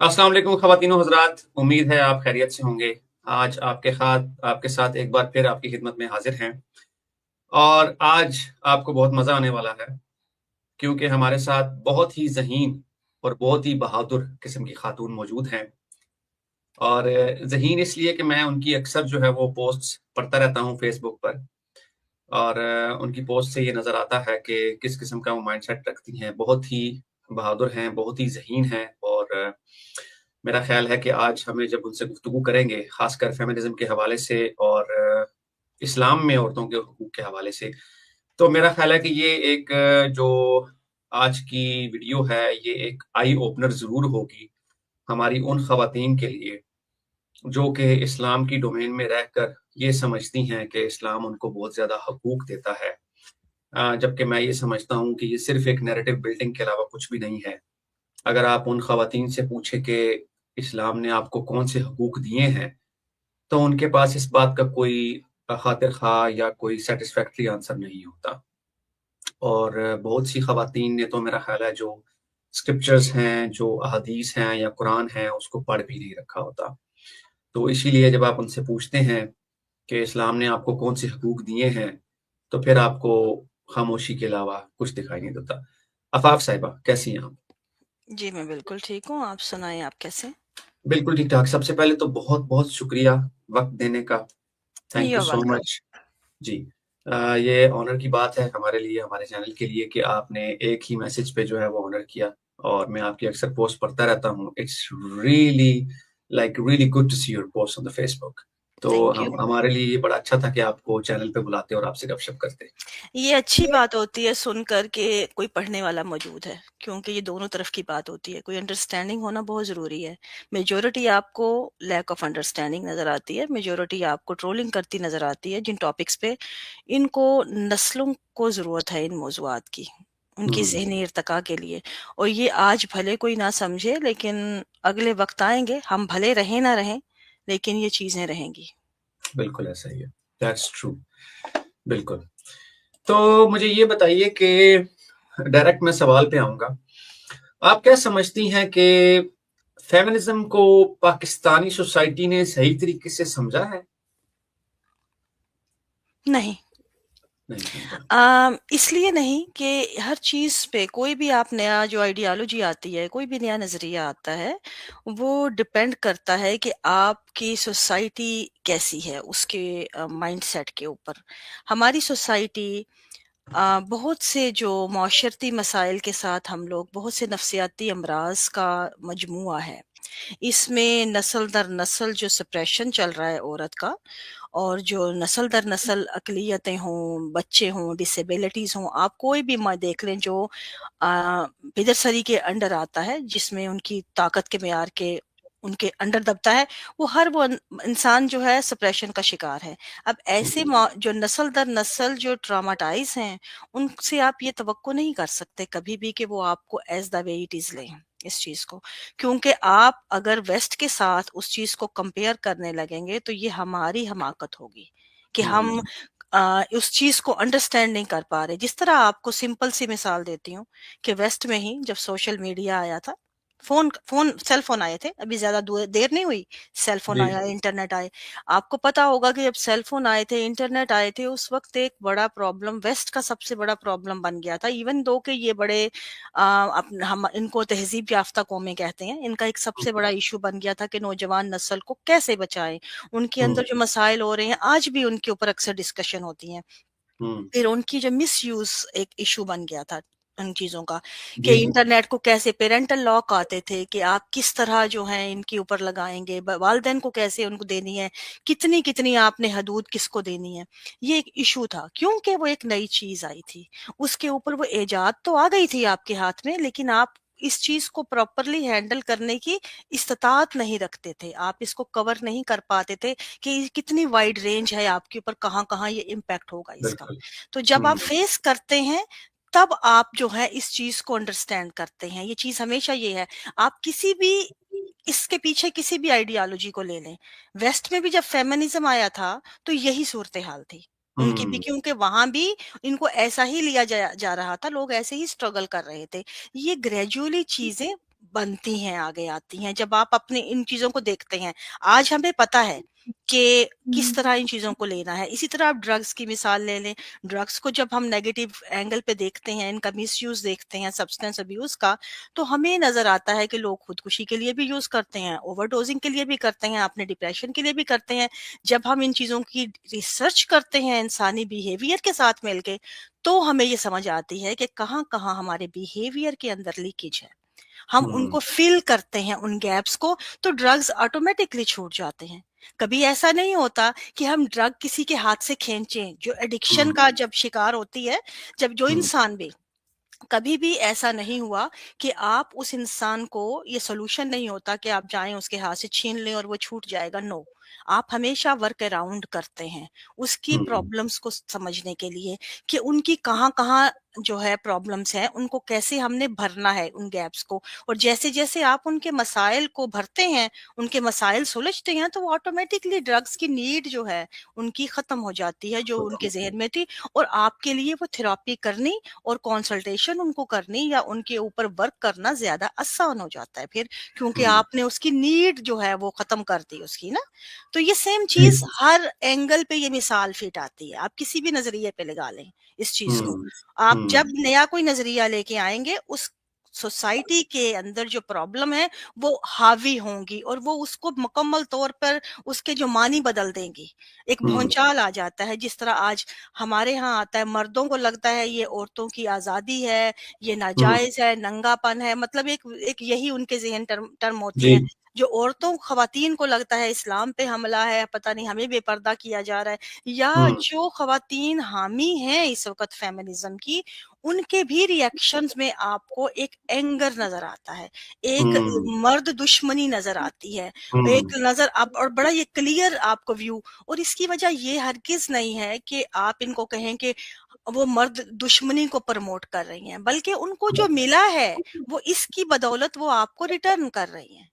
अस्सलाम वालेकुम ख़वातीनो हज़रात, उम्मीद है आप खैरियत से होंगे। आज आपके साथ एक बार फिर आपकी खिदमत में हाज़िर हैं और आज आपको बहुत मज़ा आने वाला है क्योंकि हमारे साथ बहुत ही ज़हीन और बहुत ही बहादुर किस्म की ख़ातून मौजूद हैं और ज़हीन इसलिए कि मैं उनकी अक्सर जो है वो पोस्ट्स पढ़ता रहता हूँ फ़ेसबुक पर और उनकी पोस्ट से ये नज़र आता है कि किस किस्म का वो माइंडसेट रखती हैं। बहुत ही बहादुर हैं, बहुत ही ज़हीन हैं और मेरा ख़्याल है कि आज हमें जब उनसे गुफ्तगू करेंगे, ख़ासकर फ़ेमिनिज़्म के हवाले से और इस्लाम में औरतों के हकूक़ के हवाले से, तो मेरा ख़्याल है कि ये एक जो आज की वीडियो है, ये एक आई ओपनर ज़रूर होगी हमारी उन ख़वातीन के लिए, जो कि इस्लाम की डोमेन में रहकर ये समझती हैं कि इस्लाम उनको बहुत ज़्यादा हकूक़ देता है। जबकि मैं ये समझता हूँ कि ये सिर्फ़ एक नैरेटिव बिल्डिंग के अलावा कुछ भी नहीं है। अगर आप उन ख़वातीन से पूछें कि इस्लाम ने आपको कौन-से हकूक़ दिए हैं, तो उनके पास इस बात का कोई ख़ातिर-ख़्वाह या कोई सैटिस्फैक्टरी आंसर नहीं होता। और बहुत सी ख़वातीन ने तो मेरा ख़्याल है जो स्क्रिप्चर्स हैं, जो अहादीस हैं या कुरान है, उसको पढ़ भी नहीं रखा होता। तो इसीलिए जब आप उनसे पूछते हैं कि इस्लाम ने आपको कौन-से हकूक़ दिए हैं, तो फिर आपको ख़ामोशी के अलावा कुछ दिखाई नहीं देता। आफ़ाफ़ साहिबा, कैसी हैं आप? जी, मैं बिल्कुल ठीक हूँ, आप सुनाएँ आप कैसे? बिल्कुल ठीक-ठाक। सबसे पहले तो बहुत-बहुत शुक्रिया वक़्त देने का। Thank you you are so welcome. Much. जी। ये ऑनर की बात है हमारे लिए, हमारे चैनल के लिए कि आपने एक ही मैसेज पे जो है वो ऑनर किया और मैं आपकी अक्सर पोस्ट पढ़ता रहता हूँ। It's really really good to see your post on the Facebook. तो थैंक यू। हम हमारे लिए ये बड़ा अच्छा था कि आपको चैनल पे बुलाते और आपसे गपशप करते। ये अच्छी बात होती है सुनकर के कोई पढ़ने वाला मौजूद है, क्योंकि ये दोनों तरफ की बात होती है, कोई अंडरस्टैंडिंग होना बहुत ज़रूरी है। मेजॉरिटी आपको लैक ऑफ अंडरस्टैंडिंग नज़र आती है, मेजॉरिटी आपको ट्रोलिंग करती नज़र आती है जिन टॉपिक्स पे इनको नस्लों को ज़रूरत है इन मौज़ूआत की, उनकी हुँ, ज़हनी इर्तिका के लिए। और ये आज भले कोई ना समझे लेकिन अगले वक़्त आएँगे, हम भले रहें ना रहें, लेकिन ये चीज़ें रहेंगी। बिल्कुल ऐसा ही है। दैट्स ट्रू, बिल्कुल। तो मुझे ये बताइए कि डायरेक्ट मैं सवाल पे आऊँगा। आप क्या समझती हैं कि फेमिनिज़्म को पाकिस्तानी सोसाइटी ने सही तरीके से समझा है? नहीं। नहीं समझा। इसलिए नहीं कि हर चीज़ पे कोई भी आप नया जो आइडियोलॉजी आती है, कोई भी नया नज़रिया आता है, वो डिपेंड करता है कि आपकी सोसाइटी कैसी है, उसके माइंडसेट के ऊपर। हमारी सोसाइटी बहुत से जो माशरती मसाइल के साथ हम लोग बहुत से नफ्सियाती अमराज़ का मजमूआ है। इसमें नस्ल दर नस्ल जो सप्रेशन चल रहा है औरत का और जो नस्ल दर नस्ल अक़लियतें हों, बच्चे हों, डिसेबिलिटीज़ हों, आप कोई भी देख लें जो बिदरसरी के अंडर आता है, जिसमें उनकी ताकत के मेयार के उनके अंडर दबता है, वो इंसान जो है सप्रेशन का शिकार है। अब ऐसे जी, जो नस्ल दर नस्ल जो ट्रॉमाटाइज़ हैं, उनसे आप ये तवक्को नहीं कर सकते कभी भी कि वो आपको as the way it is लें, इस चीज़ को। क्योंकि आप अगर वेस्ट के साथ उस चीज़ को कंपेयर करने लगेंगे तो ये हमारी हमाकत होगी कि हम हुँ, उस चीज़ को अंडरस्टैंड नहीं कर पा रहे। जिस तरह आपको सिंपल सी मिसाल देती हूँ कि वेस्ट में ही जब सोशल मीडिया आया था, सेल फ़ोन आए थे, अभी ज़्यादा देर नहीं हुई, सेल फ़ोन जी, आया, इंटरनेट आए। आपको पता होगा कि जब सेल फ़ोन आए थे, इंटरनेट आए थे, उस वक़्त एक बड़ा प्रॉब्लम वेस्ट का सबसे बड़ा प्रॉब्लम बन गया था। इवन दो कि ये बड़े हम इनको तहज़ीब याफ़्ता कौमें कहते हैं। इनका एक सबसे हुँ, बड़ा इश्यू बन गया था कि नौजवान नस्ल को कैसे बचाएँ? उनके हुँ, अंदर जो मसाइल हो रहे हैं, आज भी उनके ऊपर अक्सर डिस्कशन होती हैं। हुँ, फिर उनकी जो मिसयूज़ एक इश्यू बन गया था उन चीज़ों का कि जी, इंटरनेट को कैसे पैरेंटल लॉक आते थे कि आप किस तरह जो है इनके ऊपर लगाएँगे, वालिदैन को कैसे उनको देनी है, कितनी-कितनी आपने हदूद किसको देनी है। ये एक इश्यू था क्योंकि वो एक नई चीज़ आई थी। उसके ऊपर वो इजाद तो आ गई थी आपके हाथ में लेकिन आप इस चीज़ को प्रॉपरली हैंडल करने की इस्तात नहीं रखते थे। आप इसको कवर नहीं कर पाते थे कि कितनी वाइड रेंज है आपके ऊपर, कहाँ-कहाँ ये इम्पैक्ट होगा इसका। बिल्कुल। तो जब आप हुँ, फेस करते हैं, तब आप जो है इस चीज़ को अंडरस्टैंड करते हैं। ये चीज़ हमेशा ये है, आप किसी भी इसके पीछे किसी भी आइडियोलॉजी को ले लें। वेस्ट में भी जब फेमिनिज़्म आया था, तो यही सूरत-ए-हाल थी। उनकी भी हुँ, क्योंकि वहाँ भी इनको ऐसा ही लिया जा जा रहा था, लोग ऐसे ही स्ट्रगल कर रहे थे। ये ग्रेजुअली चीज़ें बनती हैं, आगे आती हैं, जब आप अपने इन चीज़ों को देखते हैं। आज हमें पता है कि किस तरह इन चीज़ों को लेना है। इसी तरह आप ड्रग्स की मिसाल ले लें। ड्रग्स को जब हम नेगेटिव एंगल पे देखते हैं, इनका मिसयूज़ देखते हैं, सब्सटेंस अब्यूज़ का, तो हमें नज़र आता है कि लोग खुदकुशी के लिए भी यूज़ करते हैं, ओवरडोज़िंग के लिए भी करते हैं, अपने डिप्रेशन के लिए भी करते हैं। जब हम इन चीज़ों की रिसर्च करते हैं इंसानी बिहेवियर के साथ मिलके, तो हमें ये समझ आती है कि कहाँ-कहाँ हमारे बिहेवियर के अंदर लीकेज है। हम हुँ, उनको फ़िल करते हैं उन गैप्स को, तो ड्रग्स ऑटोमैटिकली छूट जाते हैं। कभी ऐसा नहीं होता कि हम ड्रग किसी के हाथ से खींचें, जो एडिक्शन हुँ, का जब शिकार होती है, जब जो हुँ, इंसान भी, कभी भी ऐसा नहीं हुआ कि आप उस इंसान को, ये सॉल्यूशन नहीं होता कि आप जाएँ उसके हाथ से छीन लें और वो छूट जाएगा, नो। आप हमेशा वर्क अराउंड करते हैं, उसकी हुँ, प्रॉब्लम्स को समझने के लिए कि उनकी कहाँ-कहाँ जो है प्रॉब्लम्स हैं, उनको कैसे हमने भरना है उन गैप्स को। और जैसे-जैसे आप उनके मसाइल को भरते हैं, उनके मसाइल सुलझते हैं, तो वो ऑटोमैटिकली ड्रग्स की नीड जो है, उनकी खत्म हो जाती है, जो खत्म उनके हो ज़हन में थी। और आपके लिए वो थेरेपी करनी और कंसल्टेशन उनको करनी या उनके ऊपर वर्क करना ज़्यादा आसान हो जाता है फिर, क्योंकि हुँ, आपने उसकी नीड जो है वो ख़त्म कर दी उसकी ना। तो ये सेम जी, चीज़ हर एंगल पे ये मिसाल फिट आती है। आप किसी भी नज़रिए पे लगा लें इस चीज़ को। हुँ, आप हुँ, जब नया कोई नज़रिया लेके आएँगे, उस सोसाइटी के अंदर जो प्रॉब्लम है वो हावी होंगी और वो उसको मुकम्मल तौर पर उसके जो मानी बदल देंगी। एक हुँ, भौचाल आ जाता है, जिस तरह आज हमारे यहाँ आता है, मर्दों को लगता है ये औरतों की आज़ादी है, ये हुँ, नाजायज़ है, नंगापन है, मतलब एक एक यही उनके ज़हन टर्म टर्म होते हैं। जी, जो औरतों ख़वातीन को लगता है इस्लाम पे हमला है, पता नहीं हमें बेपर्दा किया जा रहा है, या हुँ, जो ख़वातीन हामी हैं इस वक़्त फ़ेमिनिज़्म की, उनके भी रिएक्शंस में आपको एक एंगर नज़र आता है, एक हुँ, मर्द दुश्मनी नज़र आती है, हुँ, एक नज़र आप, और बड़ा ये क्लियर आपको व्यू। और इसकी वजह ये हरगिज़ नहीं है कि आप इनको कहें कि वो मर्द दुश्मनी को प्रमोट कर रही हैं, बल्कि उनको जो मिला है, वो इसकी बदौलत वो आपको रिटर्न कर रही हैं,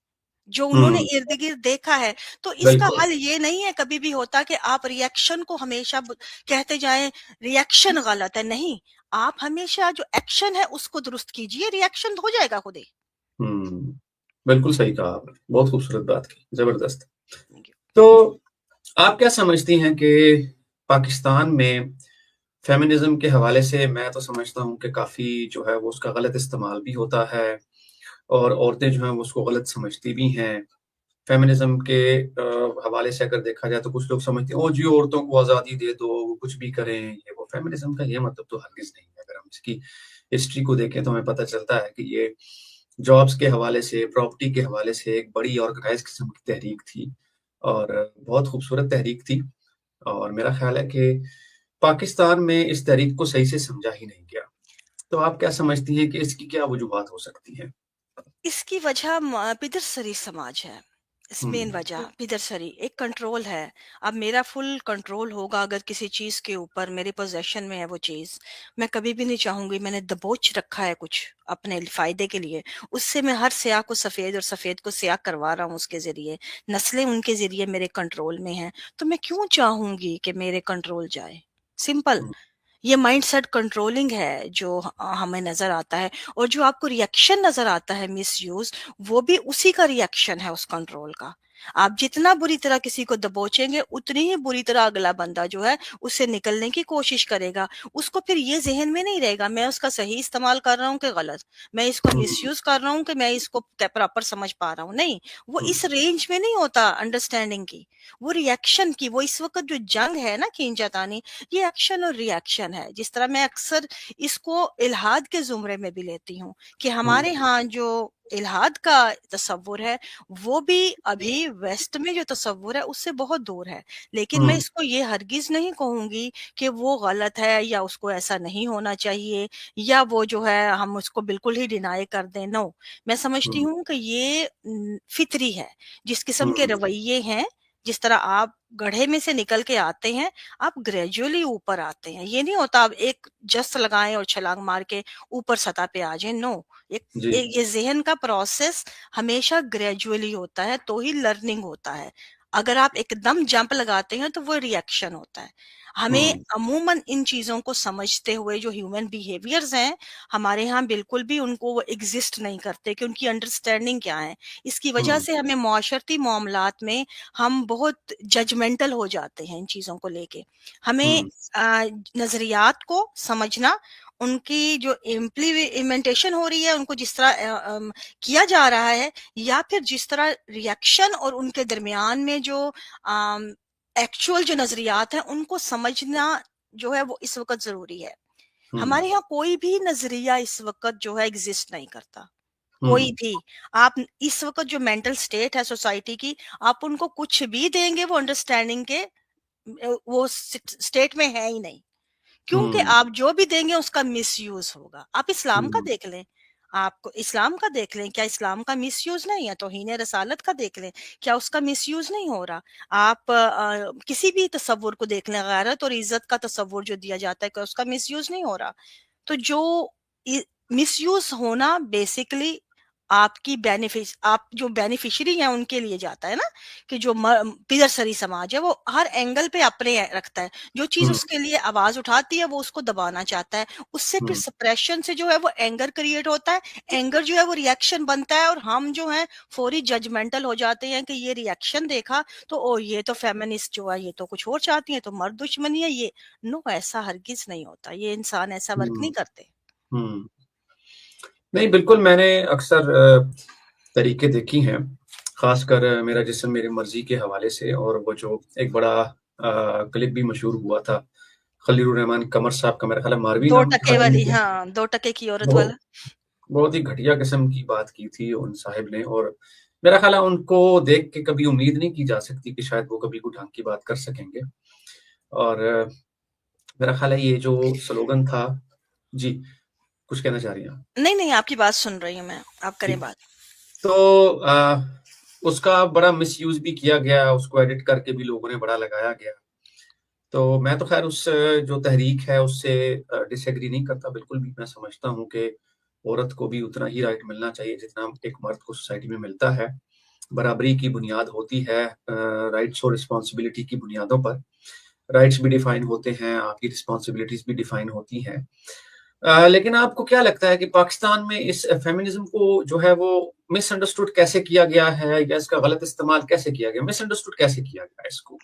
जो उन्होंने हुँ, इर्द-गिर्द देखा है। तो इसका बिल्कुल, हल ये नहीं है कभी भी होता कि आप रिएक्शन को हमेशा कहते जाएँ रिएक्शन गलत है, नहीं। आप हमेशा जो एक्शन है उसको दुरुस्त कीजिए, रिएक्शन हो जाएगा खुद ही। हुँ, बिल्कुल सही कहा आपने, बहुत खूबसूरत बात की, ज़बरदस्त। Thank you. तो आप क्या समझती हैं कि पाकिस्तान में फ़ेमिनिज़्म के हवाले से मैं तो समझता हूँ कि काफ़ी जो है वो उसका गलत इस्तेमाल भी होता है और औरतें जो हैं वो उसको गलत समझती भी हैं। फ़ेमिनिज़्म के हवाले से अगर देखा जाए तो कुछ लोग समझते हैं, ओह जी! औरतों को आज़ादी दे दो, वो कुछ भी करें, ये वो। फ़ेमिनिज़्म का ये मतलब तो हरगिज़ नहीं है। अगर हम इसकी हिस्ट्री को देखें तो हमें पता चलता है कि ये जॉब्स के हवाले से, प्रॉपर्टी के हवाले से एक बड़ी ऑर्गनाइज़्ड किस्म की तहरीक थी और बहुत खूबसूरत तहरीक थी और मेरा ख़्याल है कि पाकिस्तान में इस तहरीक को सही से समझा ही नहीं गया। तो आप क्या समझती हैं कि इसकी क्या वजूहात हो सकती हैं? इसकी वजह पितरसरी समाज है। इस हुँ, मेन वजह पितरसरी एक कंट्रोल है। अब मेरा फुल कंट्रोल होगा अगर किसी चीज़ के ऊपर, मेरे पोज़ेशन में है वो चीज़, मैं कभी भी नहीं चाहूँगी, मैंने दबोच रखा है कुछ अपने फ़ायदे के लिए, उससे मैं हर स्याह को सफ़ेद और सफ़ेद को स्याह करवा रहा हूँ उसके ज़रिए, नस्लें उनके ज़रिए मेरे कंट्रोल में हैं, तो मैं क्यों चाहूँगी कि मेरे कंट्रोल जाए? सिंपल। हुँ, ये माइंडसेट कंट्रोलिंग है जो हमें नज़र आता है। और जो आपको रिएक्शन नज़र आता है मिसयूज़, वो भी उसी का रिएक्शन है उस कंट्रोल का। आप जितना बुरी तरह किसी को दबोचेंगे, उतनी ही बुरी तरह अगला बंदा जो है, उससे निकलने की कोशिश करेगा। उसको फिर ये ज़हन में नहीं रहेगा, मैं उसका सही इस्तेमाल कर रहा हूँ कि गलत, मैं इसको हुँ, मिसयूज़ कर रहा हूँ कि मैं इसको प्रॉपर समझ पा रहा हूँ। नहीं, वो हुँ, इस रेंज में नहीं होता अंडरस्टैंडिंग की, वो रिएक्शन की। वो इस वक़्त जो जंग है ना खींचातानी, ये एक्शन और रिएक्शन है। जिस तरह मैं अक्सर इसको इल्हाद के ज़ुमरे में भी लेती हूँ कि हुँ, हमारे यहाँ जो इल्हाद का तसव्वुर है, वो भी अभी वेस्ट में जो तसव्वुर है उससे बहुत दूर है। लेकिन मैं हुँ, इसको ये हरगिज़ नहीं कहूँगी कि वो गलत है या उसको ऐसा नहीं होना चाहिए, या वो जो है हम उसको बिल्कुल ही डिनाय कर दें, नो। मैं समझती हुँ, हूँ कि ये फितरी है। जिस किस्म के हुँ, रवैये हैं, जिस तरह आप गड्ढे में से निकल के आते हैं, आप ग्रेजुअली ऊपर आते हैं। ये नहीं होता आप एक जस्ट लगाएँ और छलांग मार के ऊपर सतह पे आ जाएँ, नो। एक जी, ये ज़हन का प्रोसेस हमेशा ग्रेजुअली होता है, तो ही लर्निंग होता है। अगर आप एकदम जंप लगाते हैं तो वो रिएक्शन होता है। हमें हुँ, अमूमन इन चीज़ों को समझते हुए जो ह्यूमन बिहेवियर्स हैं, हमारे यहाँ बिल्कुल भी उनको वो एग्ज़िस्ट नहीं करते कि उनकी अंडरस्टैंडिंग क्या है। इसकी वजह हुँ, से हमें माशरती मामलात में हम बहुत जजमेंटल हो जाते हैं इन चीज़ों को लेके। हमें हुँ, नज़रियात को समझना, उनकी जो इम्प्लीमेंटेशन हो रही है, उनको जिस तरह किया जा रहा है, या फिर जिस तरह रिएक्शन और उनके दरमियान में जो एक्चुअल जो नजरियात हैं उनको समझना जो है वो इस वक्त जरूरी है। हुँ, हमारे यहाँ कोई भी नजरिया इस वक्त जो है एग्जिस्ट नहीं करता, कोई हुँ, भी। आप इस वक्त जो मेंटल स्टेट है सोसाइटी की, आप उनको कुछ भी देंगे वो अंडरस्टैंडिंग के वो स्टेट में है ही नहीं। क्योंकि हुँ, आप जो भी देंगे उसका मिसयूज होगा। आप इस्लाम का हुँ, देख लें, आपको इस्लाम का देख लें, क्या इस्लाम का मिसयूज नहीं है? तौहीन रसालत का देख लें, क्या उसका मिसयूज नहीं हो रहा? आप किसी भी तसव्वुर को देख लें, गैरत और इज्जत का तसव्वुर जो दिया जाता है, क्या उसका मिसयूज नहीं हो रहा? तो जो मिसयूज होना बेसिकली आपकी बेनिफिट, आप जो बेनिफिशियरी हैं उनके लिए जाता है ना, कि जो पियरसरी समाज है वो हर एंगल पे अपने रखता है। जो चीज हुँ, उसके लिए आवाज उठाती है वो उसको दबाना चाहता है। उससे फिर हुँ, सप्रेशन से जो है वो एंगर क्रिएट होता है। एंगर जो है वो रिएक्शन बनता है, और हम जो है फौरी जजमेंटल हो जाते हैं कि ये रिएक्शन देखा तो ओ ये तो फेमिनिस्ट जो है ये तो कुछ और चाहती है, तो मर्द दुश्मनी है ये। नो, ऐसा हरगिज नहीं होता, ये इंसान ऐसा वर्क नहीं हुँ, करते। हुँ। नहीं, बिल्कुल मैंने अक्सर तरीके देखी हैं, ख़ासकर मेरा जिस्म मेरी मर्ज़ी के हवाले से और वो जो एक बड़ा क्लिप भी मशहूर हुआ था, खलीलुर रहमान कमर साहब का मेरा ख़्याल है मारवी दो नाम था टके वाली, उनके हाँ, 2 टके की औरत बहुत वाला। बहुत ही घटिया किस्म की बात की थी उन साहिब ने और मेरा ख़्याल है उनको देख के कभी उम्मीद नहीं की जा सकती कि शायद वो कभी कोई ढंग की बात कर सकेंगे और मेरा ख़्याल है ये जो स्लोगन था जी, कुछ कहना चाह रही हैं आप? नहीं, नहीं, आपकी बात सुन रही हूँ मैं, आप जी। करें बात। तो उसका बड़ा मिसयूज़ भी किया गया, उसको एडिट करके भी लोगों ने बड़ा लगाया गया। तो मैं तो ख़ैर उस जो तहरीक है उससे डिसएग्री नहीं करता बिल्कुल भी। मैं समझता हूँ कि औरत को भी उतना ही राइट मिलना चाहिए जितना एक मर्द को सोसाइटी में मिलता है। बराबरी की बुनियाद होती है राइट्स और रिस्पॉन्सिबिलिटी की बुनियादों पर। राइट्स भी डिफ़ाइन होते हैं, आपकी रिस्पॉन्सिबिलिटीज़ भी डिफ़ाइन होती हैं। लेकिन आपको क्या लगता है कि पाकिस्तान में इस फेमिनिज़्म को जो है वो मिसअंडरस्टूड कैसे किया गया है या इसका गलत इस्तेमाल कैसे किया गया? मिसअंडरस्टूड कैसे किया गया इसको?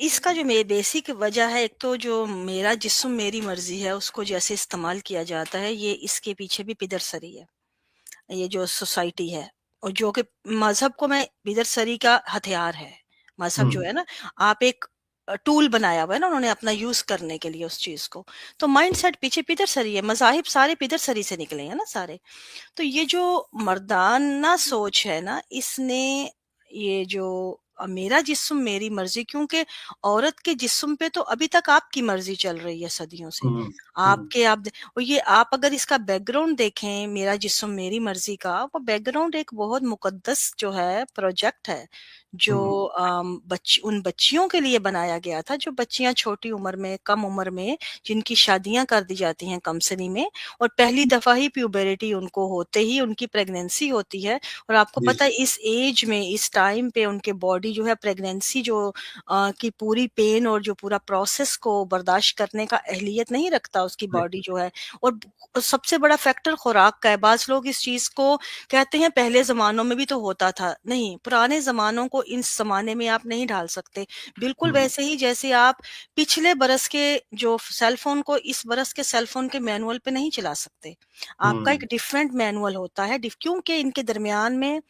इसका जो बेसिक वजह है, एक तो जो मेरा जिस्म मेरी मर्जी है उसको जैसे इस्तेमाल किया जाता है, ये इसके पीछे भी पिदरसरी है। ये जो सोसाइटी है, और जो कि मजहब को मैं, पिदरसरी का हथियार है मजहब हुँ, जो है ना। आप एक टूल बनाया हुआ है ना उन्होंने अपना यूज करने के लिए उस चीज को। तो माइंडसेट पीछे पिदरसरी है, मजाहिब सारे पिदरसरी से निकले हैं ना सारे। तो ये जो मर्दाना सोच है ना, इसने ये जो मेरा जिस्म मेरी मर्जी, क्योंकि औरत के जिस्म पे तो अभी तक आपकी मर्जी चल रही है सदियों से। हुँ, हुँ, आपके आप और ये आप अगर इसका बैकग्राउंड देखें, मेरा जिस्म मेरी मर्जी का, वो बैकग्राउंड एक बहुत मुकद्दस जो है प्रोजेक्ट है, जो हुँ, उन बच्चियों के लिए बनाया गया था, जो बच्चियां छोटी उम्र में, कम उम्र में, जिनकी शादियां कर दी जाती हैं कम सनी में, और पहली दफा ही प्यूबरिटी उनको होते ही उनकी प्रेगनेंसी होती है। और आपको जी, पता है इस एज में, इस टाइम पे उनके बॉडी जो है प्रेगनेंसी जो की पूरी पेन और जो पूरा प्रोसेस को बर्दाश्त करने का अहलियत नहीं रखता उसकी जी, बॉडी जो है। और सबसे बड़ा फैक्टर खुराक का है। बाज लोग इस चीज को कहते हैं पहले जमानों में भी तो होता था, नहीं, पुराने जमानों को इस जमाने में आप नहीं ढाल सकते। बिल्कुल हुँ, वैसे ही जैसे आप पिछले बरस के जो सेल फोन को इस बरस के सेल फोन के मैनुअल पे नहीं चला सकते। आपका हुँ, एक डिफरेंट मैनुअल होता है, क्योंकि इनके दरमियान में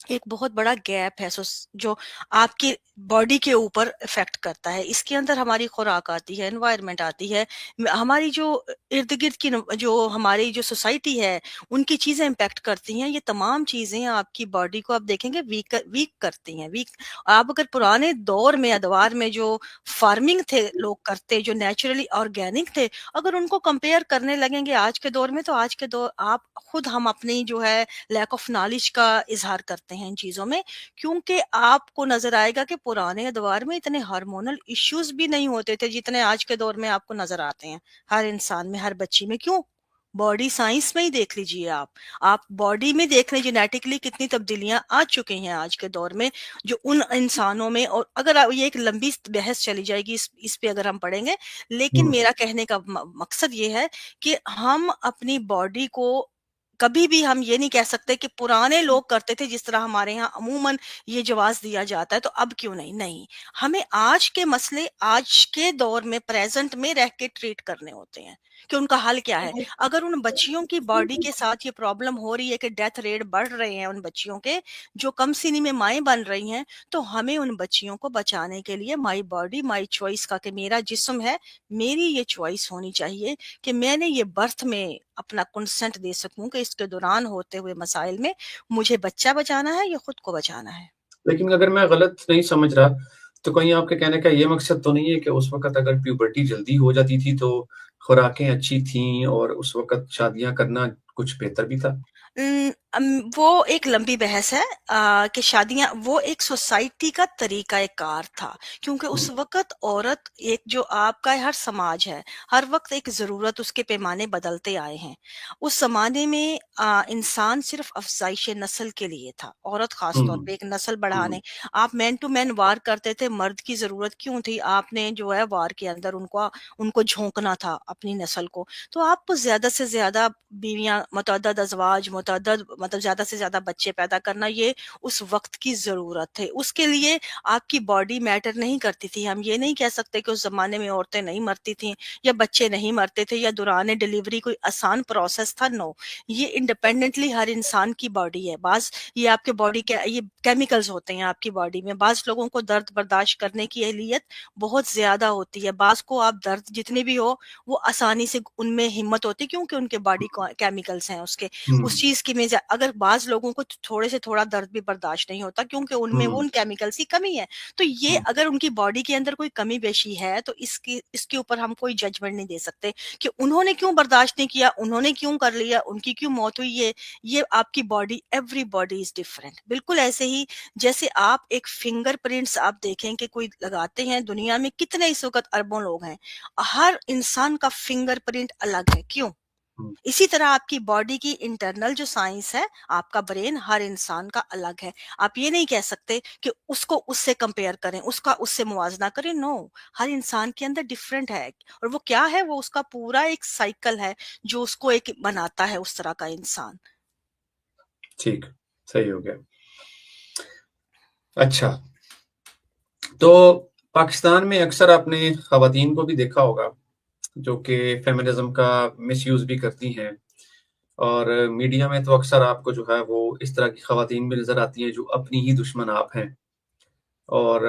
एक बहुत बड़ा गैप है, जो आपकी बॉडी के ऊपर इफेक्ट करता है। इसके अंदर हमारी खुराक आती है, एनवायरनमेंट आती है, हमारी जो इर्द गिर्द की जो हमारी जो सोसाइटी है, उनकी चीजें इम्पेक्ट करती हैं। ये तमाम चीजें आपकी बॉडी को आप देखेंगे वीक वीक करती हैं, वीक। आप अगर पुराने दौर में, अदवार में जो फार्मिंग थे लोग करते, जो नेचुरली ऑर्गेनिक थे, अगर उनको कंपेयर करने लगेंगे आज के दौर में, तो आज के दौर आप खुद, हम अपनी जो है लैक ऑफ नॉलेज का इज़हार करते हैं इन चीज़ों में। क्योंकि आपको नज़र आएगा कि पुराने अदवार में इतने हार्मोनल इश्यूज़ भी नहीं होते थे जितने आज के दौर में आपको नज़र आते हैं, हर इंसान में, हर बच्ची में। क्यों? बॉडी साइंस में ही देख लीजिए आप बॉडी में देख लें जेनेटिकली कितनी तब्दीलियां आ चुकी हैं आज के दौर में, जो उन इंसानों में। और अगर ये एक लंबी बहस चली जाएगी इस पे अगर हम पढ़ेंगे, लेकिन हुँ, मेरा कहने का मकसद ये है कि हम अपनी बॉडी को कभी भी हम ये नहीं कह सकते कि पुराने लोग करते थे जिस तरह हमारे यहाँ अमूमन ये जवाब दिया जाता है तो अब क्यों नहीं। नहीं, हमें आज के मसले आज के दौर में प्रेजेंट में रह के ट्रीट करने होते हैं कि उनका हल क्या है। अगर उन बच्चियों की बॉडी के साथ ये प्रॉब्लम हो रही है कि डेथ रेट बढ़ रहे हैं उन बच्चियों के जो कम सीनी में माएं बन रही हैं, तो हमें उन बच्चियों को बचाने के लिए माई बॉडी माई चॉइस का, कि मेरा जिस्म है, मेरी ये चॉइस होनी चाहिए कि मैंने ये बर्थ में अपना कंसेंट दे सकूं कि इसके दौरान होते हुए मसाइल में मुझे बच्चा बचाना है या खुद को बचाना है। लेकिन अगर मैं गलत नहीं समझ रहा, तो कहीं आपके कहने का ये मकसद तो नहीं है कि उस वक़्त अगर प्यूबर्टी जल्दी हो जाती थी, तो खुराकें अच्छी थीं और उस वक़्त शादियाँ करना कुछ बेहतर भी था? वो एक लंबी बहस है कि शादियां वो एक सोसाइटी का तरीका कार था, क्योंकि उस वक्त औरत एक जो आपका हर समाज है, हर वक्त एक जरूरत उसके पैमाने बदलते आए हैं। उस जमाने में इंसान सिर्फ अफजाइश नस्ल के लिए था, औरत खास हुँ, तौर पे एक नस्ल हुँ, बढ़ाने। आप मैन टू मैन वार करते थे, मर्द की जरूरत क्यों थी, आपने जो है वार के अंदर उनको उनको झोंकना था अपनी नस्ल को। तो आपको ज़्यादा से ज़्यादा बीवियाँ, मुतअद्दद अज़वाज, मुतअद्दद मतलब ज़्यादा से ज़्यादा बच्चे पैदा करना, ये उस वक़्त की ज़रूरत है। उसके लिए आपकी बॉडी मैटर नहीं करती थी। हम ये नहीं कह सकते कि उस ज़माने में औरतें नहीं मरती थीं या बच्चे नहीं मरते थे या दौरान डिलीवरी कोई आसान प्रोसेस था, नो। ये इंडिपेंडेंटली हर इंसान की बॉडी है। बाज़ ये आपके बॉडी के ये केमिकल्स होते हैं आपकी बॉडी में। बाज़ लोगों को दर्द बर्दाश्त करने की एहलियत बहुत ज़्यादा होती है। बाज़ को आप दर्द जितनी भी हो वो आसानी से उनमें हिम्मत होती है, क्योंकि उनके बॉडी केमिकल्स हैं उसके हुँ, उस चीज की में अगर बाज लोगों को थोड़े से थोड़ा दर्द भी बर्दाश्त नहीं होता क्योंकि उनमें वो हुँ, उन केमिकल्स की कमी है। तो ये हुँ, अगर उनकी बॉडी के अंदर कोई कमी पेशी है तो इसकी इसके ऊपर हम कोई जजमेंट नहीं दे सकते कि उन्होंने क्यों बर्दाश्त नहीं किया, उन्होंने क्यों कर लिया, उनकी क्यों मौत हुई है। ये आपकी body, every body is different. बिल्कुल ऐसे ही जैसे आप एक फिंगरप्रिंट्स आप देखें कि कोई लगाते हैं, दुनिया में कितने इस वक्त अरबों लोग हैं, हर इंसान का फिंगरप्रिंट अलग है। क्यों? हुँ, इसी तरह आपकी बॉडी की इंटरनल जो साइंस है, आपका ब्रेन हर इंसान का अलग है। आप ये नहीं कह सकते कि उसको उससे कंपेयर करें, उसका उससे मुवाजना करें, नो। हर इंसान के अंदर डिफरेंट है और वो क्या है, वो उसका पूरा एक साइकिल है जो उसको एक बनाता है उस तरह का इंसान। ठीक, सही हो गया। अच्छा, तो पाकिस्तान में अक्सर आपने ख़वातीन को भी देखा होगा, जो कि फ़ेमिनिज़्म का मिसयूज़ भी करती हैं और मीडिया में तो अक्सर आपको जो है वो इस तरह की ख़वातीन भी नज़र आती हैं, जो अपनी ही दुश्मन आप हैं। और